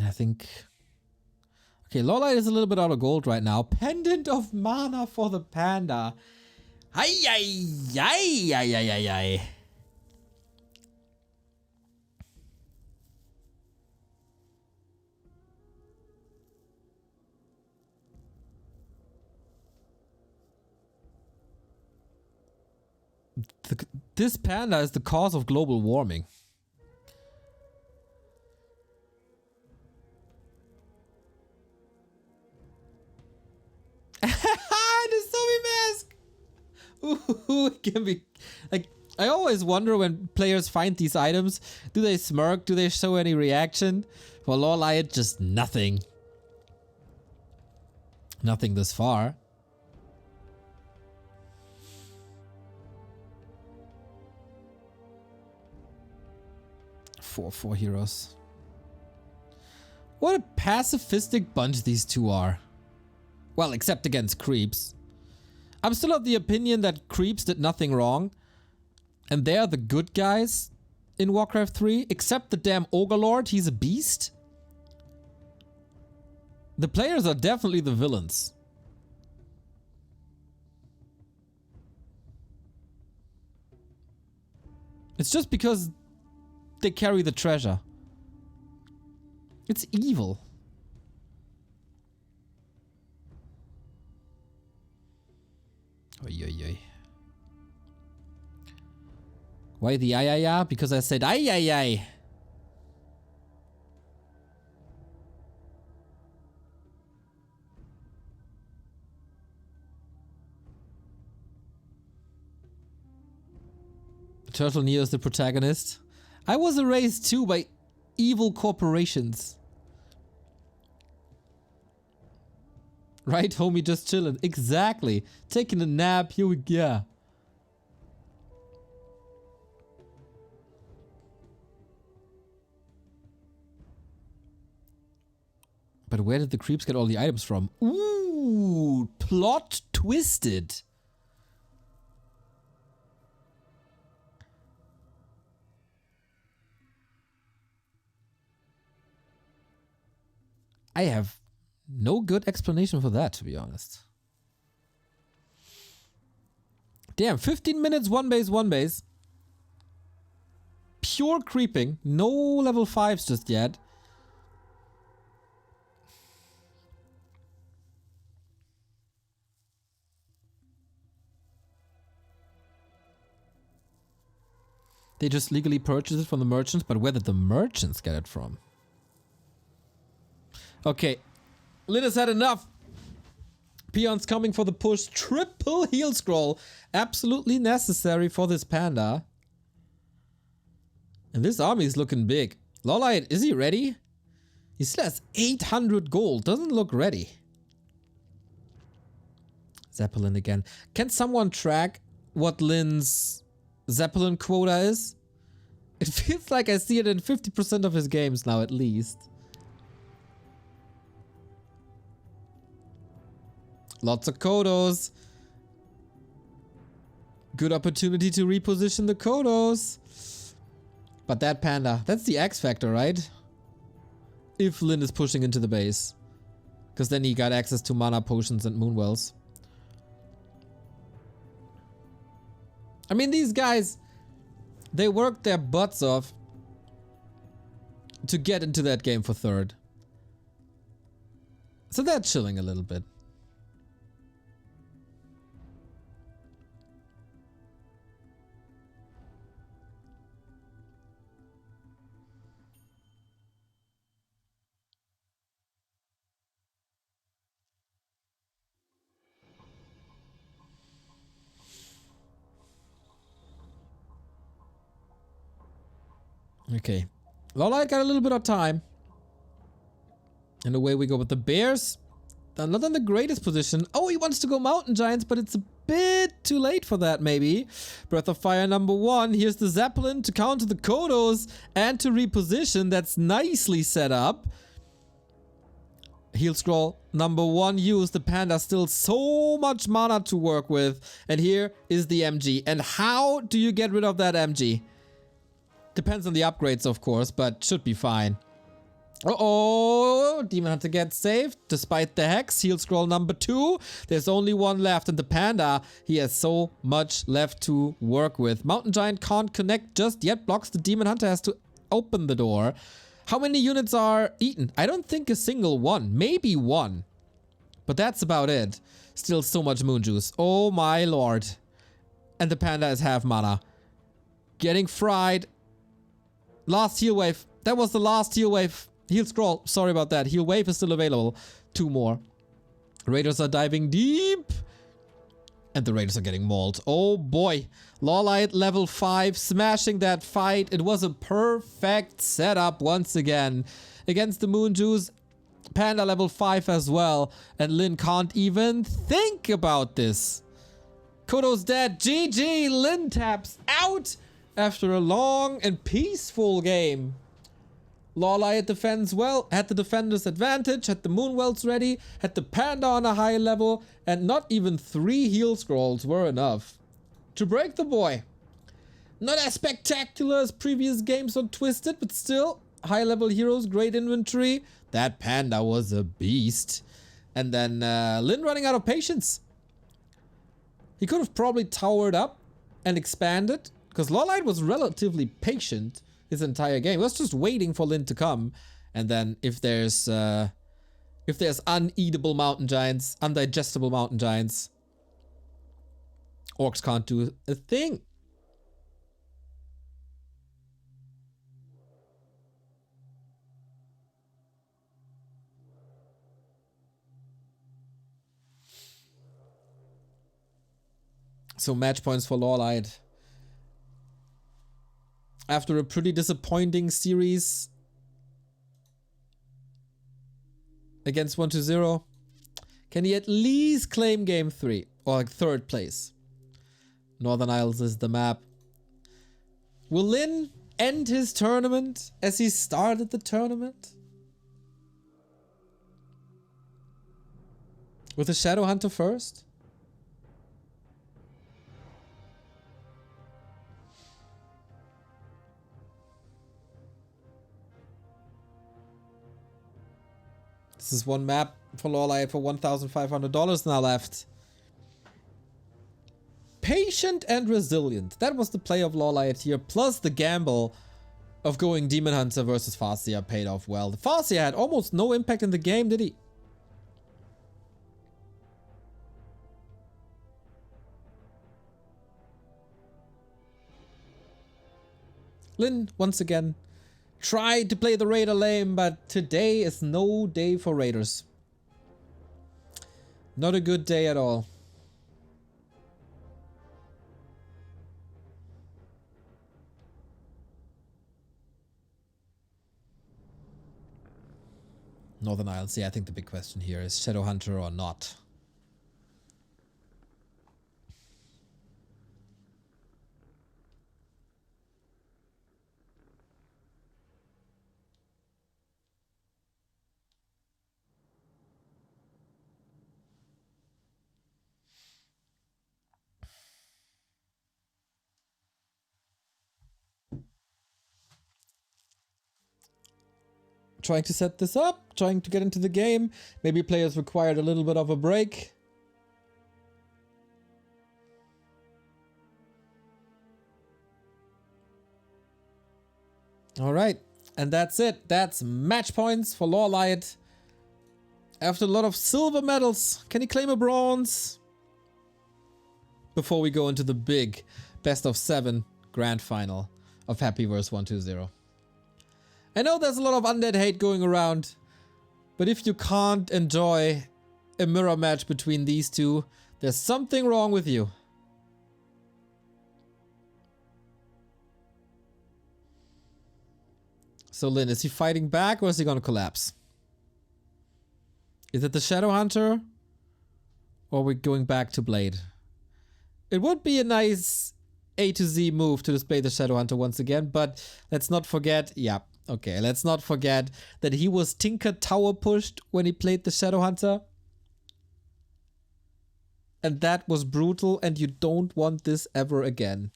I think... Okay, LawLiet is a little bit out of gold right now. Pendant of Mana for the Panda. Ay, ay, ay, ay, ay, ay, ay. This panda is the cause of global warming. The zombie mask! Ooh, it can be... Like, I always wonder when players find these items, do they smirk? Do they show any reaction? For LawLiet, just nothing. Nothing this far. Four heroes. What a pacifistic bunch these two are. Well, except against creeps. I'm still of the opinion that creeps did nothing wrong. And they're the good guys in Warcraft 3. Except the damn Ogre Lord, he's a beast. The players are definitely the villains. It's just because they carry the treasure. It's evil. Oy, oy, oy. Why the ay? Because I said ay. Turtle Neo is the protagonist. I was erased too by evil corporations. Right, homie, just chilling. Exactly. Taking a nap, here we go. But where did the creeps get all the items from? Ooh, plot twisted. I have no good explanation for that, to be honest. Damn, 15 minutes, one base. Pure creeping. No level 5s just yet. They just legally purchased it from the merchants, but where did the merchants get it from? Okay, Lin has had enough. Peons coming for the push. Triple heal scroll. Absolutely necessary for this panda. And this army is looking big. LawLiet, is he ready? He still has 800 gold. Doesn't look ready. Zeppelin again. Can someone track what Lin's Zeppelin quota is? It feels like I see it in 50% of his games now, at least. Lots of Kodos. Good opportunity to reposition the Kodos. But that panda, that's the X factor, right? If Lin is pushing into the base. Because then he got access to mana potions and moonwells. I mean, these guys, they worked their butts off to get into that game for third. So they're chilling a little bit. Okay. LawLiet got a little bit of time. And away we go with the bears. They're not in the greatest position. Oh, he wants to go mountain giants, but it's a bit too late for that, maybe. Breath of Fire number 1. Here's the Zeppelin to counter the Kodos and to reposition. That's nicely set up. Heal scroll number 1 used. The panda still so much mana to work with. And here is the MG. And how do you get rid of that MG? Depends on the upgrades, of course, but should be fine. Uh-oh! Demon Hunter gets saved, despite the hex. Heal scroll number 2. There's only one left, and the panda, he has so much left to work with. Mountain Giant can't connect just yet. Blocks the Demon Hunter, has to open the door. How many units are eaten? I don't think a single one. Maybe one. But that's about it. Still so much moon juice. Oh my lord. And the panda is half mana. Getting fried. Last heal wave. That was the last heal wave. Heal scroll. Sorry about that. Heal wave is still available. 2 more. Raiders are diving deep. And the Raiders are getting mauled. Oh boy. LawLiet level 5. Smashing that fight. It was a perfect setup once again. Against the Moon Juice. Panda level 5 as well. And Lin can't even think about this. Kodo's dead. GG. Lin taps out. After a long and peaceful game. LawLiet defends well, had the defender's advantage, had the moonwells ready, had the panda on a high level, and not even 3 heal scrolls were enough to break the boy. Not as spectacular as previous games on Twisted, but still, high level heroes, great inventory. That panda was a beast. And then Lin running out of patience. He could have probably towered up and expanded. Because LawLiet was relatively patient his entire game. He was just waiting for Lin to come. And then if there's uneatable mountain giants, undigestible mountain giants, orcs can't do a thing. So match points for LawLiet. After a pretty disappointing series against 120, can he at least claim game 3 or like 3rd place? Northern Isles is the map. Will Lin end his tournament as he started the tournament? With a Shadowhunter first? This is one map for LawLiet for $1,500 now left. Patient and resilient. That was the play of LawLiet here, plus the gamble of going Demon Hunter versus Farseer paid off well. The Farseer had almost no impact in the game, did he? Lin, once again, tried to play the Raider lane, but today is no day for Raiders. Not a good day at all. Northern Isles, yeah, I think the big question here is Shadowhunter or not. Trying to set this up, trying to get into the game. Maybe players required a little bit of a break. All right, and that's it. That's match points for LawLiet. After a lot of silver medals, can he claim a bronze? Before we go into the big best of 7 grand final of Happy vs 120. I know there's a lot of undead hate going around, but if you can't enjoy a mirror match between these two, there's something wrong with you. So Lin, is he fighting back or is he gonna collapse? Is it the Shadowhunter? Or are we going back to Blade? It would be a nice A to Z move to display the Shadowhunter once again, but let's not forget, let's not forget that he was Tinker Tower pushed when he played the Shadowhunter. And that was brutal, and you don't want this ever again.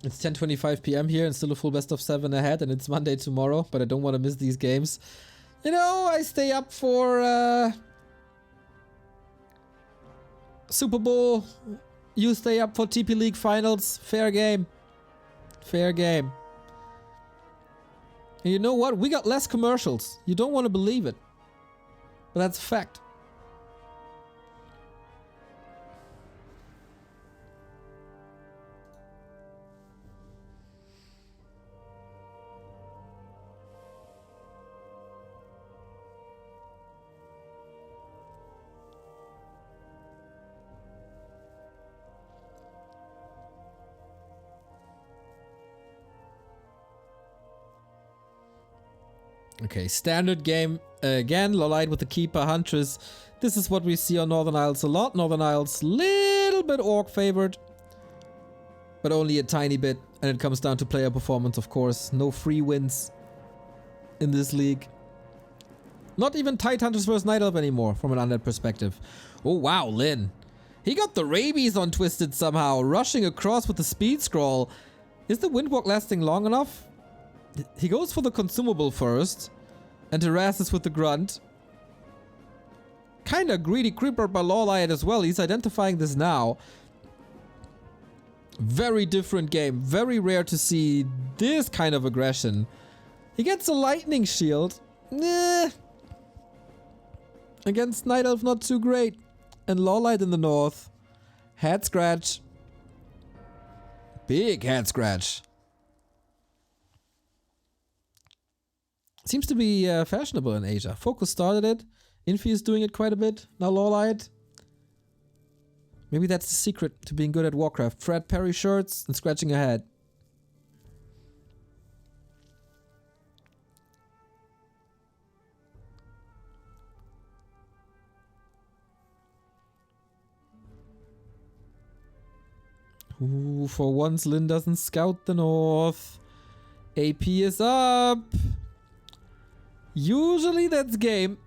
It's 10:25 PM here and still a full best of 7 ahead, and it's Monday tomorrow, but I don't want to miss these games. You know, I stay up for Super Bowl. You stay up for TP League finals. Fair game. Fair game. And you know what? We got less commercials. You don't want to believe it, but that's a fact. Okay, standard game again. LawLiet with the Keeper Huntress. This is what we see on Northern Isles a lot. Northern Isles, little bit Orc favored, but only a tiny bit. And it comes down to player performance, of course. No free wins in this league. Not even Tide Hunters versus Night Elf anymore from an undead perspective. Oh wow, Lin. He got the rabies on Twisted somehow, rushing across with the speed scroll. Is the Windwalk lasting long enough? He goes for the consumable first and harasses with the grunt. Kinda greedy creeper by LawLiet as well. He's identifying this now. Very different game. Very rare to see this kind of aggression. He gets a lightning shield. Against Night Elf, not too great. And LawLiet in the north. Head scratch. Big head scratch. Seems to be fashionable in Asia. Focus started it. Infi is doing it quite a bit. Now LawLiet. Maybe that's the secret to being good at Warcraft. Fred Perry shirts and scratching your head. Ooh, for once Lynn doesn't scout the north. AP is up. Usually that's game.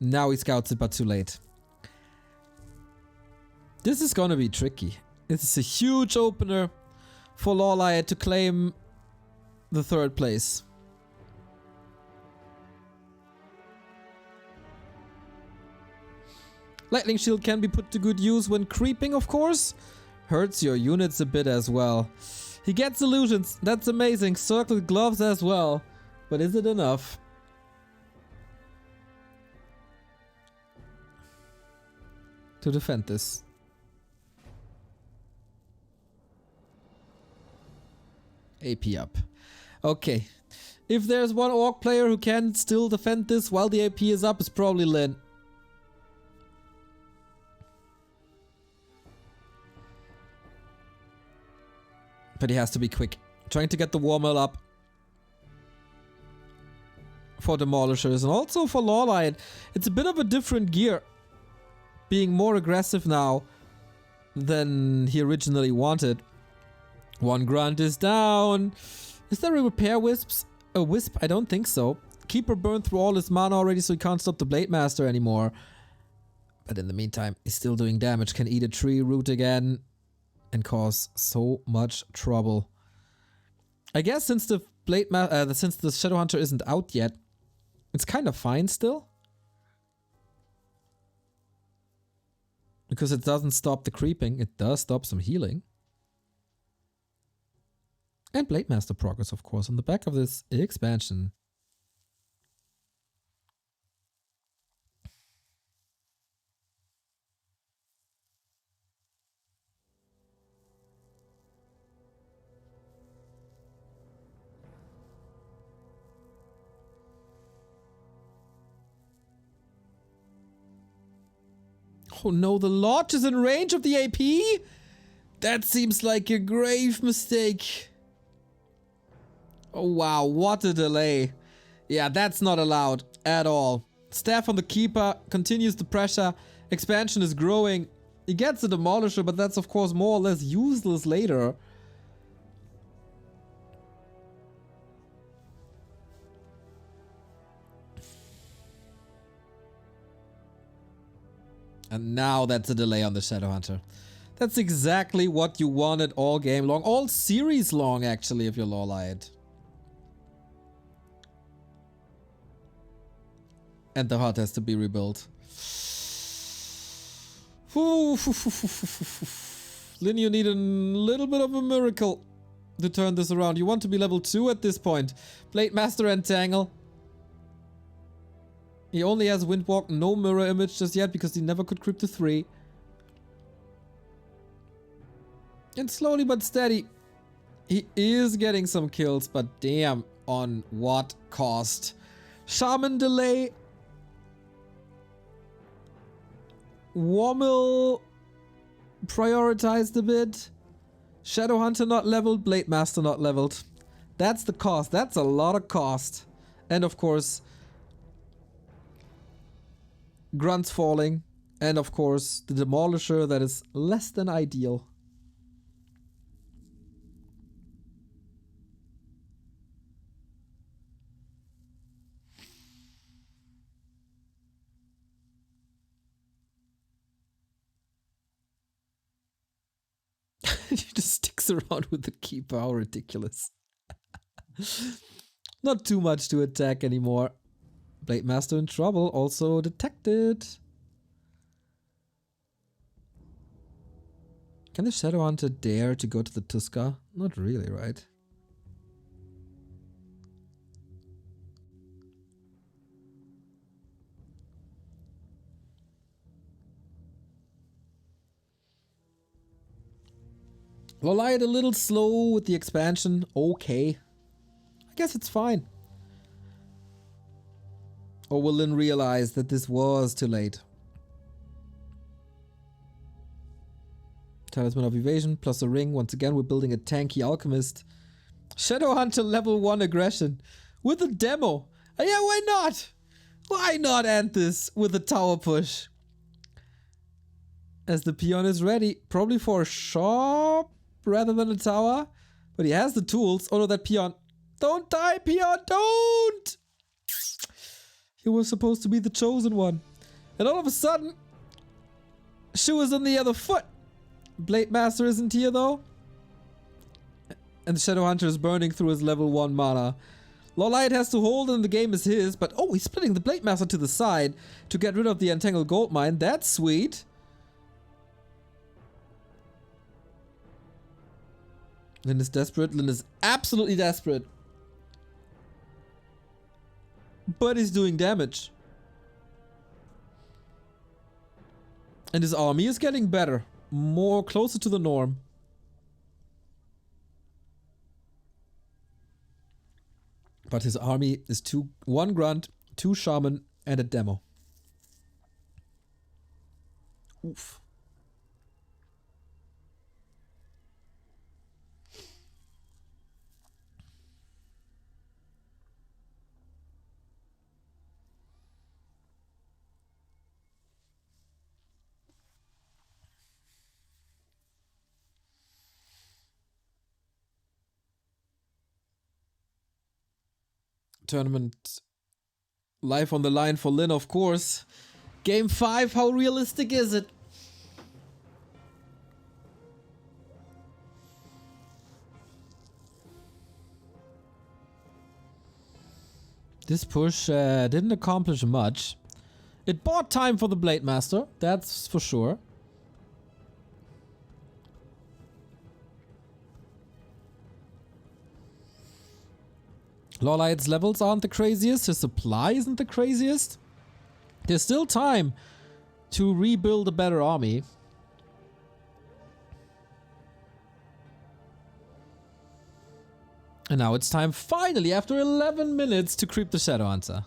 Now he scouts it, but too late. This is gonna be tricky. This is a huge opener for LawLiet to claim the 3rd place. Lightning Shield can be put to good use when creeping, of course. Hurts your units a bit as well. He gets illusions. That's amazing. Circled gloves as well. But is it enough? To defend this. AP up. Okay. If there's one orc player who can still defend this while the AP is up, it's probably Lynn. But he has to be quick. Trying to get the Warmill up. For Demolishers and also for LawLiet. It's a bit of a different gear. Being more aggressive now than he originally wanted. One grunt is down. Is there a repair wisps? A wisp? I don't think so. Keeper burned through all his mana already, so he can't stop the Blade Master anymore. But in the meantime, he's still doing damage. Can eat a tree root again. And cause so much trouble. I guess since the since the Shadowhunter isn't out yet, it's kind of fine still. Because it doesn't stop the creeping, it does stop some healing. And Blade Master progress, of course, on the back of this expansion. Oh no, the Lodge is in range of the AP? That seems like a grave mistake. Oh wow, what a delay. Yeah, that's not allowed at all. Staff on the Keeper continues the pressure. Expansion is growing. He gets a Demolisher, but that's of course more or less useless later. And now that's a delay on the Shadowhunter. That's exactly what you wanted all game long. All series long, actually, if you're LawLiet. And the hut has to be rebuilt. Lynn, you need a little bit of a miracle to turn this around. You want to be level 2 at this point. Blade Master Entangle. He only has Windwalk, no mirror image just yet because he never could creep to 3. And slowly but steady, he is getting some kills, but damn, on what cost? Shaman delay. Warmill prioritized a bit. Shadowhunter not leveled, Blade Master not leveled. That's the cost. That's a lot of cost. And of course, grunts falling. And of course, the Demolisher that is less than ideal. He just sticks around with the Keeper. How ridiculous. Not too much to attack anymore. Blade Master in trouble. Also detected. Can the Shadowhunter dare to go to the Tuska? Not really, right? LawLiet a little slow with the expansion. Okay. I guess it's fine. Or will Lynn realize that this was too late? Talisman of Evasion plus a ring. Once again, we're building a tanky alchemist. Shadowhunter level 1 aggression. With a demo. Yeah, why not? Why not end this with a tower push? As the peon is ready. Probably for a shop rather than a tower. But he has the tools. Oh no, that peon. Don't die, peon, don't! You were supposed to be the chosen one. And all of a sudden, shoe is on the other foot. Blade Master isn't here though. And the Shadowhunter is burning through his level 1 mana. LawLiet has to hold and the game is his, but oh, he's splitting the Blade Master to the side to get rid of the Entangled Gold Mine. That's sweet. Lynn is desperate. Lynn is absolutely desperate. But he's doing damage. And his army is getting better. More closer to the norm. But his army is 1 grunt, 2 shaman, and a demo. Oof. Tournament life on the line for Lynn, of course. Game 5, how realistic is it? This push didn't accomplish much. It bought time for the Blade Master, that's for sure. LawLiet's levels aren't the craziest, his supply isn't the craziest. There's still time to rebuild a better army. And now it's time, finally, after 11 minutes, to creep the Shadowhunter.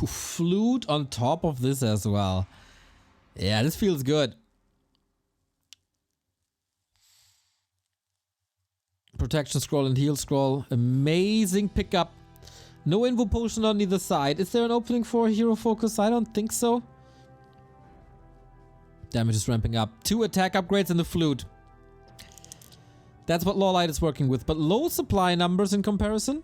Flute on top of this as well. Yeah, this feels good. Protection scroll and heal scroll. Amazing pickup. No invo potion on either side. Is there an opening for hero focus? I don't think so. Damage is ramping up. 2 attack upgrades and the flute. That's what LawLiet is working with, but low supply numbers in comparison.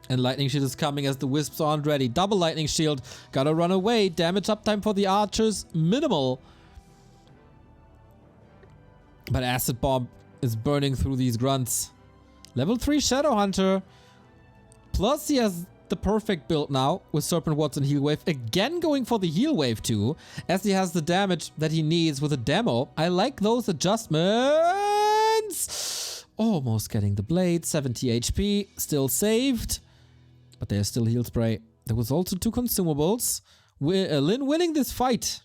And Lightning Shield is coming as the Wisps aren't ready. Double Lightning Shield. Gotta run away. Damage uptime for the archers. Minimal. But Acid Bomb is burning through these grunts. Level 3 Shadowhunter. Plus he has the perfect build now with Serpent Wards and Heal Wave. Again going for the Heal Wave too. As he has the damage that he needs with a demo. I like those adjustments. Almost getting the blade. 70 HP. Still saved. But there's still heal spray. There was also 2 consumables. Lynn winning this fight.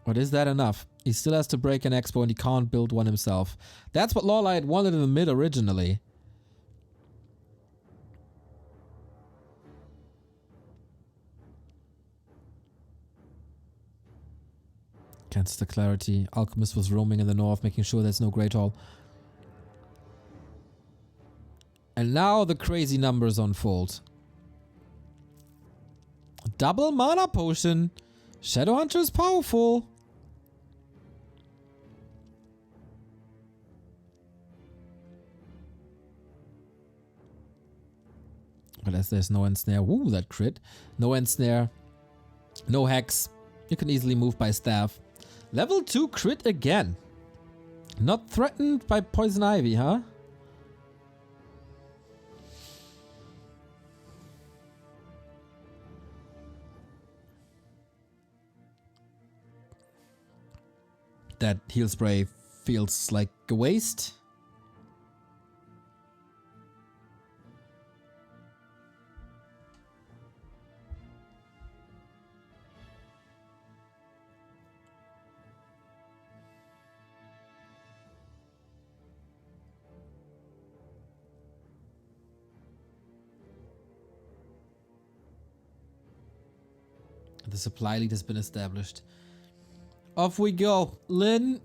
But is that enough? He still has to break an expo and he can't build one himself. That's what LawLiet wanted in the mid originally. Against the clarity. Alchemist was roaming in the north, making sure there's no Great Hall. And now the crazy numbers unfold. Double mana potion. Shadowhunter is powerful. But as there's no ensnare. Ooh, that crit. No ensnare. No hex. You can easily move by staff. Level 2 crit again. Not threatened by Poison Ivy, huh? that heal spray feels like a waste. The supply lead has been established. Off we go. Lin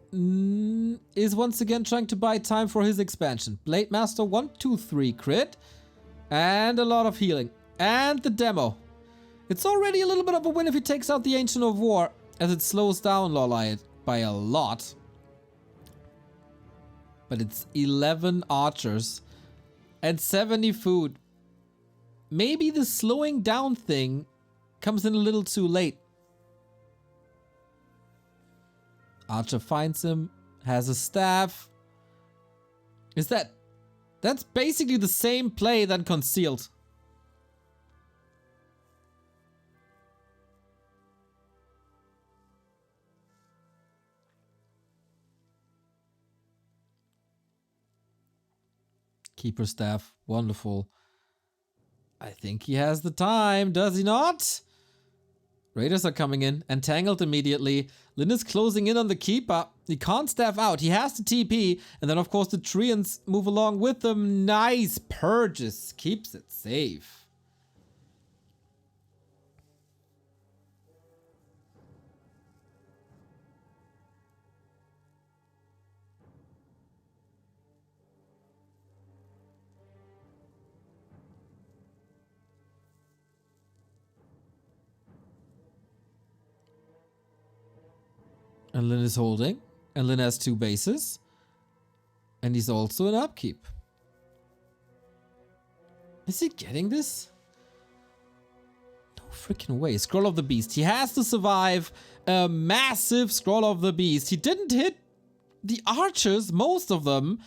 is once again trying to buy time for his expansion. Blade Master 1, 2, 3 crit. And a lot of healing. And the demo. It's already a little bit of a win if he takes out the Ancient of War, as it slows down LawLiet by a lot. But it's 11 archers and 70 food. Maybe the slowing down thing comes in a little too late. Archer finds him, has a staff. That's basically the same play than concealed. Keeper staff, wonderful. I think he has the time, does he not? Raiders are coming in, entangled immediately. Lin is closing in on the Keeper. He can't staff out, he has to TP. And then of course the Treants move along with them. Nice purges, keeps it safe. And Lin is holding. And Lin has 2 bases. And he's also in upkeep. Is he getting this? No freaking way. Scroll of the Beast. He has to survive a massive Scroll of the Beast. He didn't hit the archers, most of them.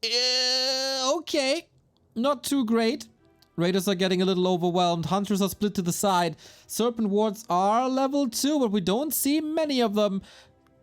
Okay. Not too great. Raiders are getting a little overwhelmed. Hunters are split to the side. Serpent wards are level 2, but we don't see many of them.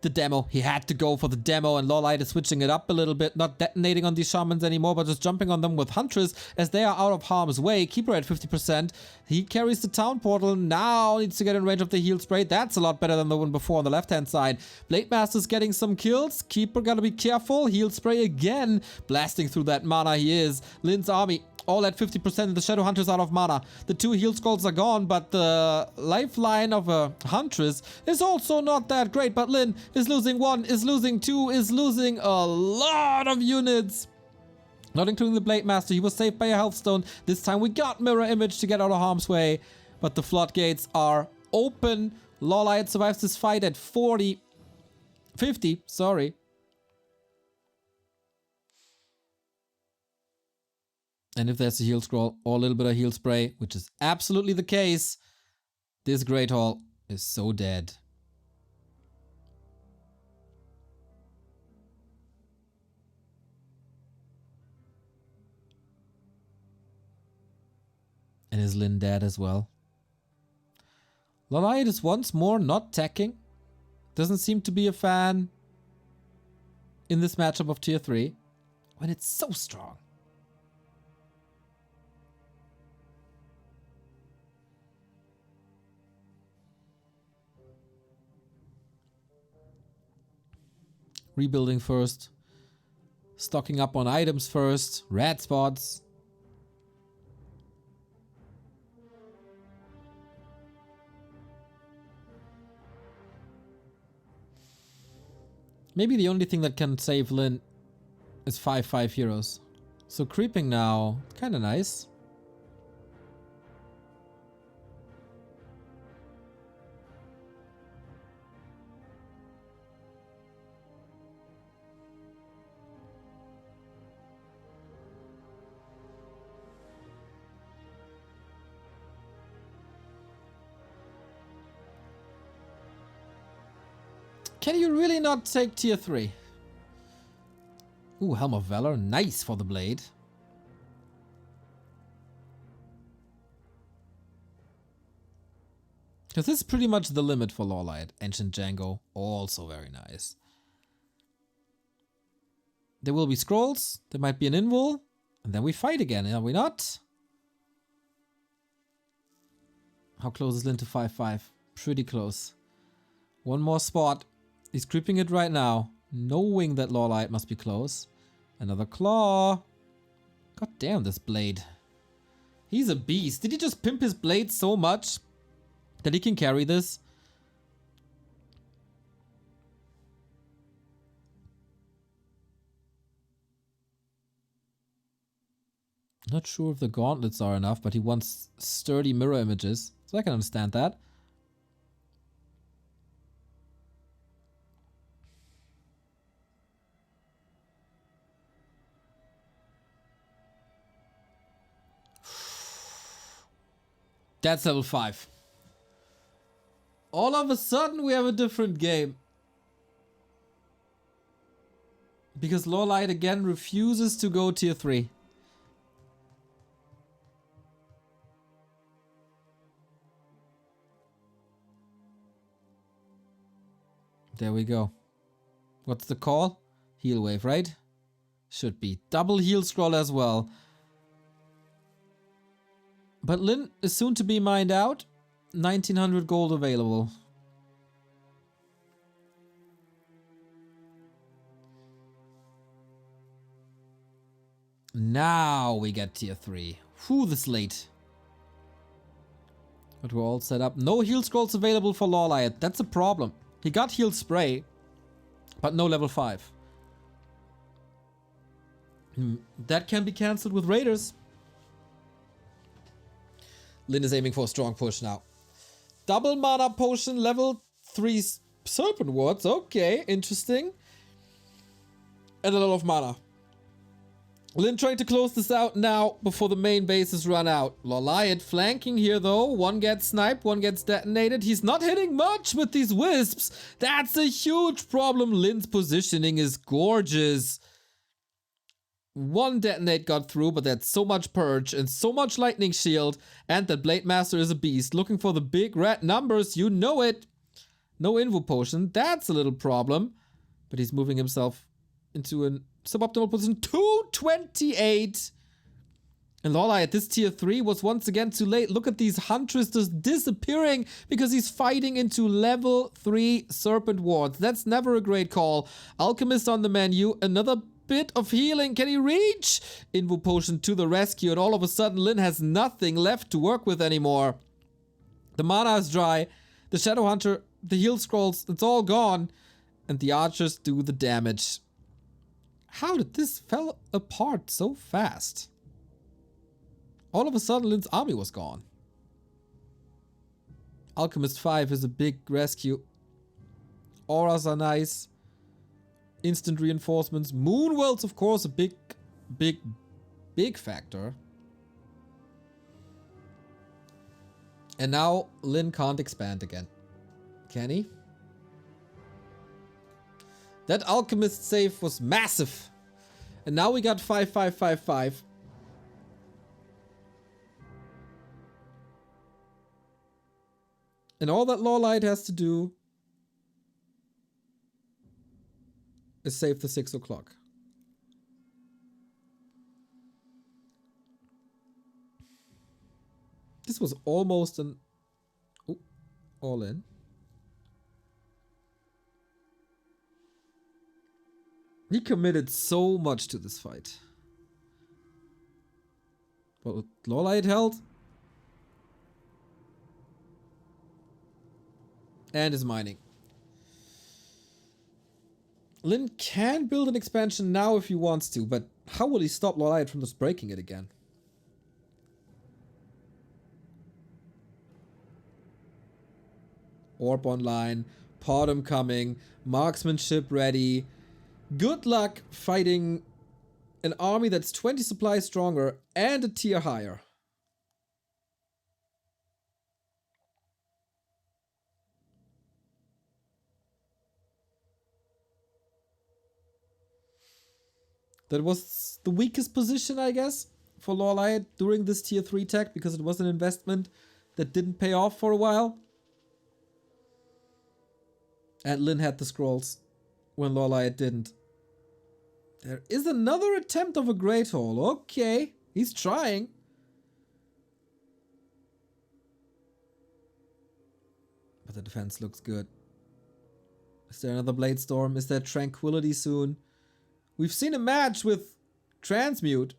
The demo. He had to go for the demo, and LawLiet is switching it up a little bit. Not detonating on these shamans anymore, but just jumping on them with Huntress as they are out of harm's way. Keeper at 50%. He carries the town portal. Now needs to get in range of the heal spray. That's a lot better than the one before on the left-hand side. Blade Master's getting some kills. Keeper gotta be careful. Heal spray again. Blasting through that mana he is. Lin's army all at 50%. The Shadow Hunter's out of mana. The 2 heal scrolls are gone, but the lifeline of a Huntress is also not that great. But Lin is losing 1, is losing 2, is losing a lot of units. Not including the Blade Master. He was saved by a health stone. This time we got Mirror Image to get out of harm's way. But the floodgates are open. LawLiet survives this fight at 50, sorry. And if there's a heal scroll or a little bit of heal spray, which is absolutely the case, this Great Hall is so dead. And is Lin dead as well? LawLiet is once more not teching. Doesn't seem to be a fan in this matchup of tier 3 when it's so strong. Rebuilding first. Stocking up on items first. Red spots. Maybe the only thing that can save Lin is 5/5 heroes. So creeping now, kinda nice. Can you really not take tier 3? Ooh, Helm of Valor. Nice for the blade. Because this is pretty much the limit for LawLiet. Ancient Django. Also very nice. There will be scrolls. There might be an invul. And then we fight again, are we not? How close is Lin to 5-5? Pretty close. One more spot. He's creeping it right now. Knowing that LawLiet must be close. Another claw. God damn this blade. He's a beast. Did he just pimp his blade so much that he can carry this? Not sure if the gauntlets are enough, but he wants sturdy mirror images. So I can understand that. That's level 5. All of a sudden we have a different game. Because LawLiet again refuses to go tier 3. There we go. What's the call? Heal wave, right? Should be. Double heal scroll as well. But Lin is soon to be mined out. 1900 gold available. Now we get tier 3. Whew, this late. But we're all set up. No heal scrolls available for LawLiet. That's a problem. He got heal spray, but no level 5. That can be cancelled with raiders. Lin is aiming for a strong push now. Double mana potion, level 3 serpent wards. Okay, interesting. And a lot of mana. Lin trying to close this out now before the main bases run out. LawLiet flanking here though. One gets sniped, one gets detonated. He's not hitting much with these wisps. That's a huge problem. Lin's positioning is gorgeous. One detonate got through, but that's so much purge and so much lightning shield. And that Blade Master is a beast. Looking for the big red numbers, you know it. No invo potion, that's a little problem. But he's moving himself into a suboptimal position. 228. And LawLiet, this tier 3 was once again too late. Look at these Huntress just disappearing because he's fighting into level 3 Serpent Wards. That's never a great call. Alchemist on the menu. Another bit of healing. Can he reach? Invo potion to the rescue. And all of a sudden, Lin has nothing left to work with anymore. The mana is dry. The Shadow Hunter, the heal scrolls, it's all gone. And the archers do the damage. How did this fall apart so fast? All of a sudden, Lin's army was gone. Alchemist 5 is a big rescue. Auras are nice. Instant reinforcements. Moonwells, of course, a big factor. And now Lin can't expand again. Can he? That Alchemist save was massive. And now we got 5-5-5-5. And all that LawLiet has to do is save the 6 o'clock. This was almost an all in. He committed so much to this fight. But LawLiet held. And is mining. Lin can build an expansion now if he wants to, but how will he stop LawLiet from just breaking it again? Orb online, Podum coming, marksmanship ready. Good luck fighting an army that's 20 supplies stronger and a tier higher. That was the weakest position, I guess, for LawLiet during this tier 3 tech, because it was an investment that didn't pay off for a while. And Lin had the scrolls when LawLiet didn't. There is another attempt of a Great Hall. Okay, he's trying. But the defense looks good. Is there another Blade Storm? Is there Tranquility soon? We've seen a match with Transmute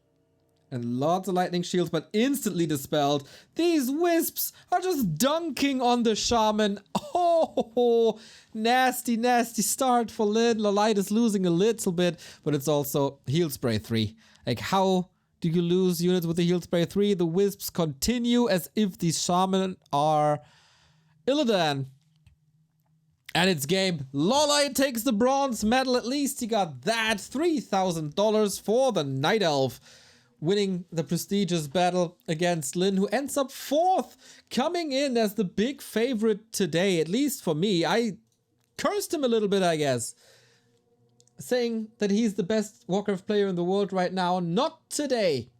and lots of lightning shields, but instantly dispelled. These wisps are just dunking on the shaman. Oh, nasty, nasty start for Lyn. LawLiet is losing a little bit, but it's also Heal Spray 3. Like, how do you lose units with the Heal Spray 3? The wisps continue as if these shaman are Illidan. And it's game. LawLiet takes the bronze medal. At least he got that. $3,000 for the Night Elf, winning the prestigious battle against Lyn, who ends up 4th, coming in as the big favorite today, at least for me. I cursed him a little bit, I guess, saying that he's the best Warcraft player in the world right now. Not today.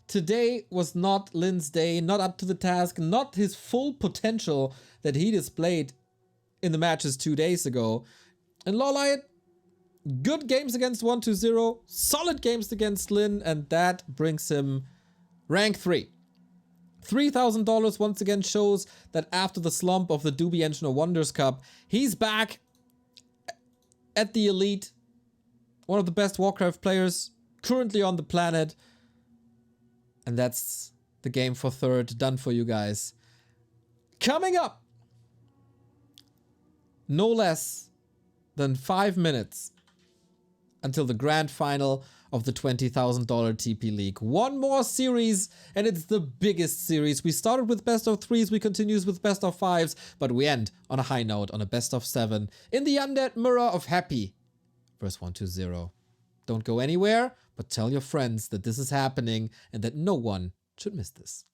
Today was not Lyn's day, not up to the task, not his full potential that he displayed in the matches 2 days ago. And LawLiet, good games against 1-2-0, solid games against Lyn, and that brings him rank 3. $3,000 once again shows that after the slump of the Doobie Engine of Wonders Cup, he's back at the elite. One of the best Warcraft players currently on the planet. And that's the game for third done for you guys. Coming up, no less than 5 minutes until the grand final of the $20,000 TP League. One more series, and it's the biggest series. We started with best of 3s, we continue with best of 5s, but we end on a high note on a best of 7 in the Undead Mirror of Happy versus 1-2-0. Don't go anywhere, but tell your friends that this is happening and that no one should miss this.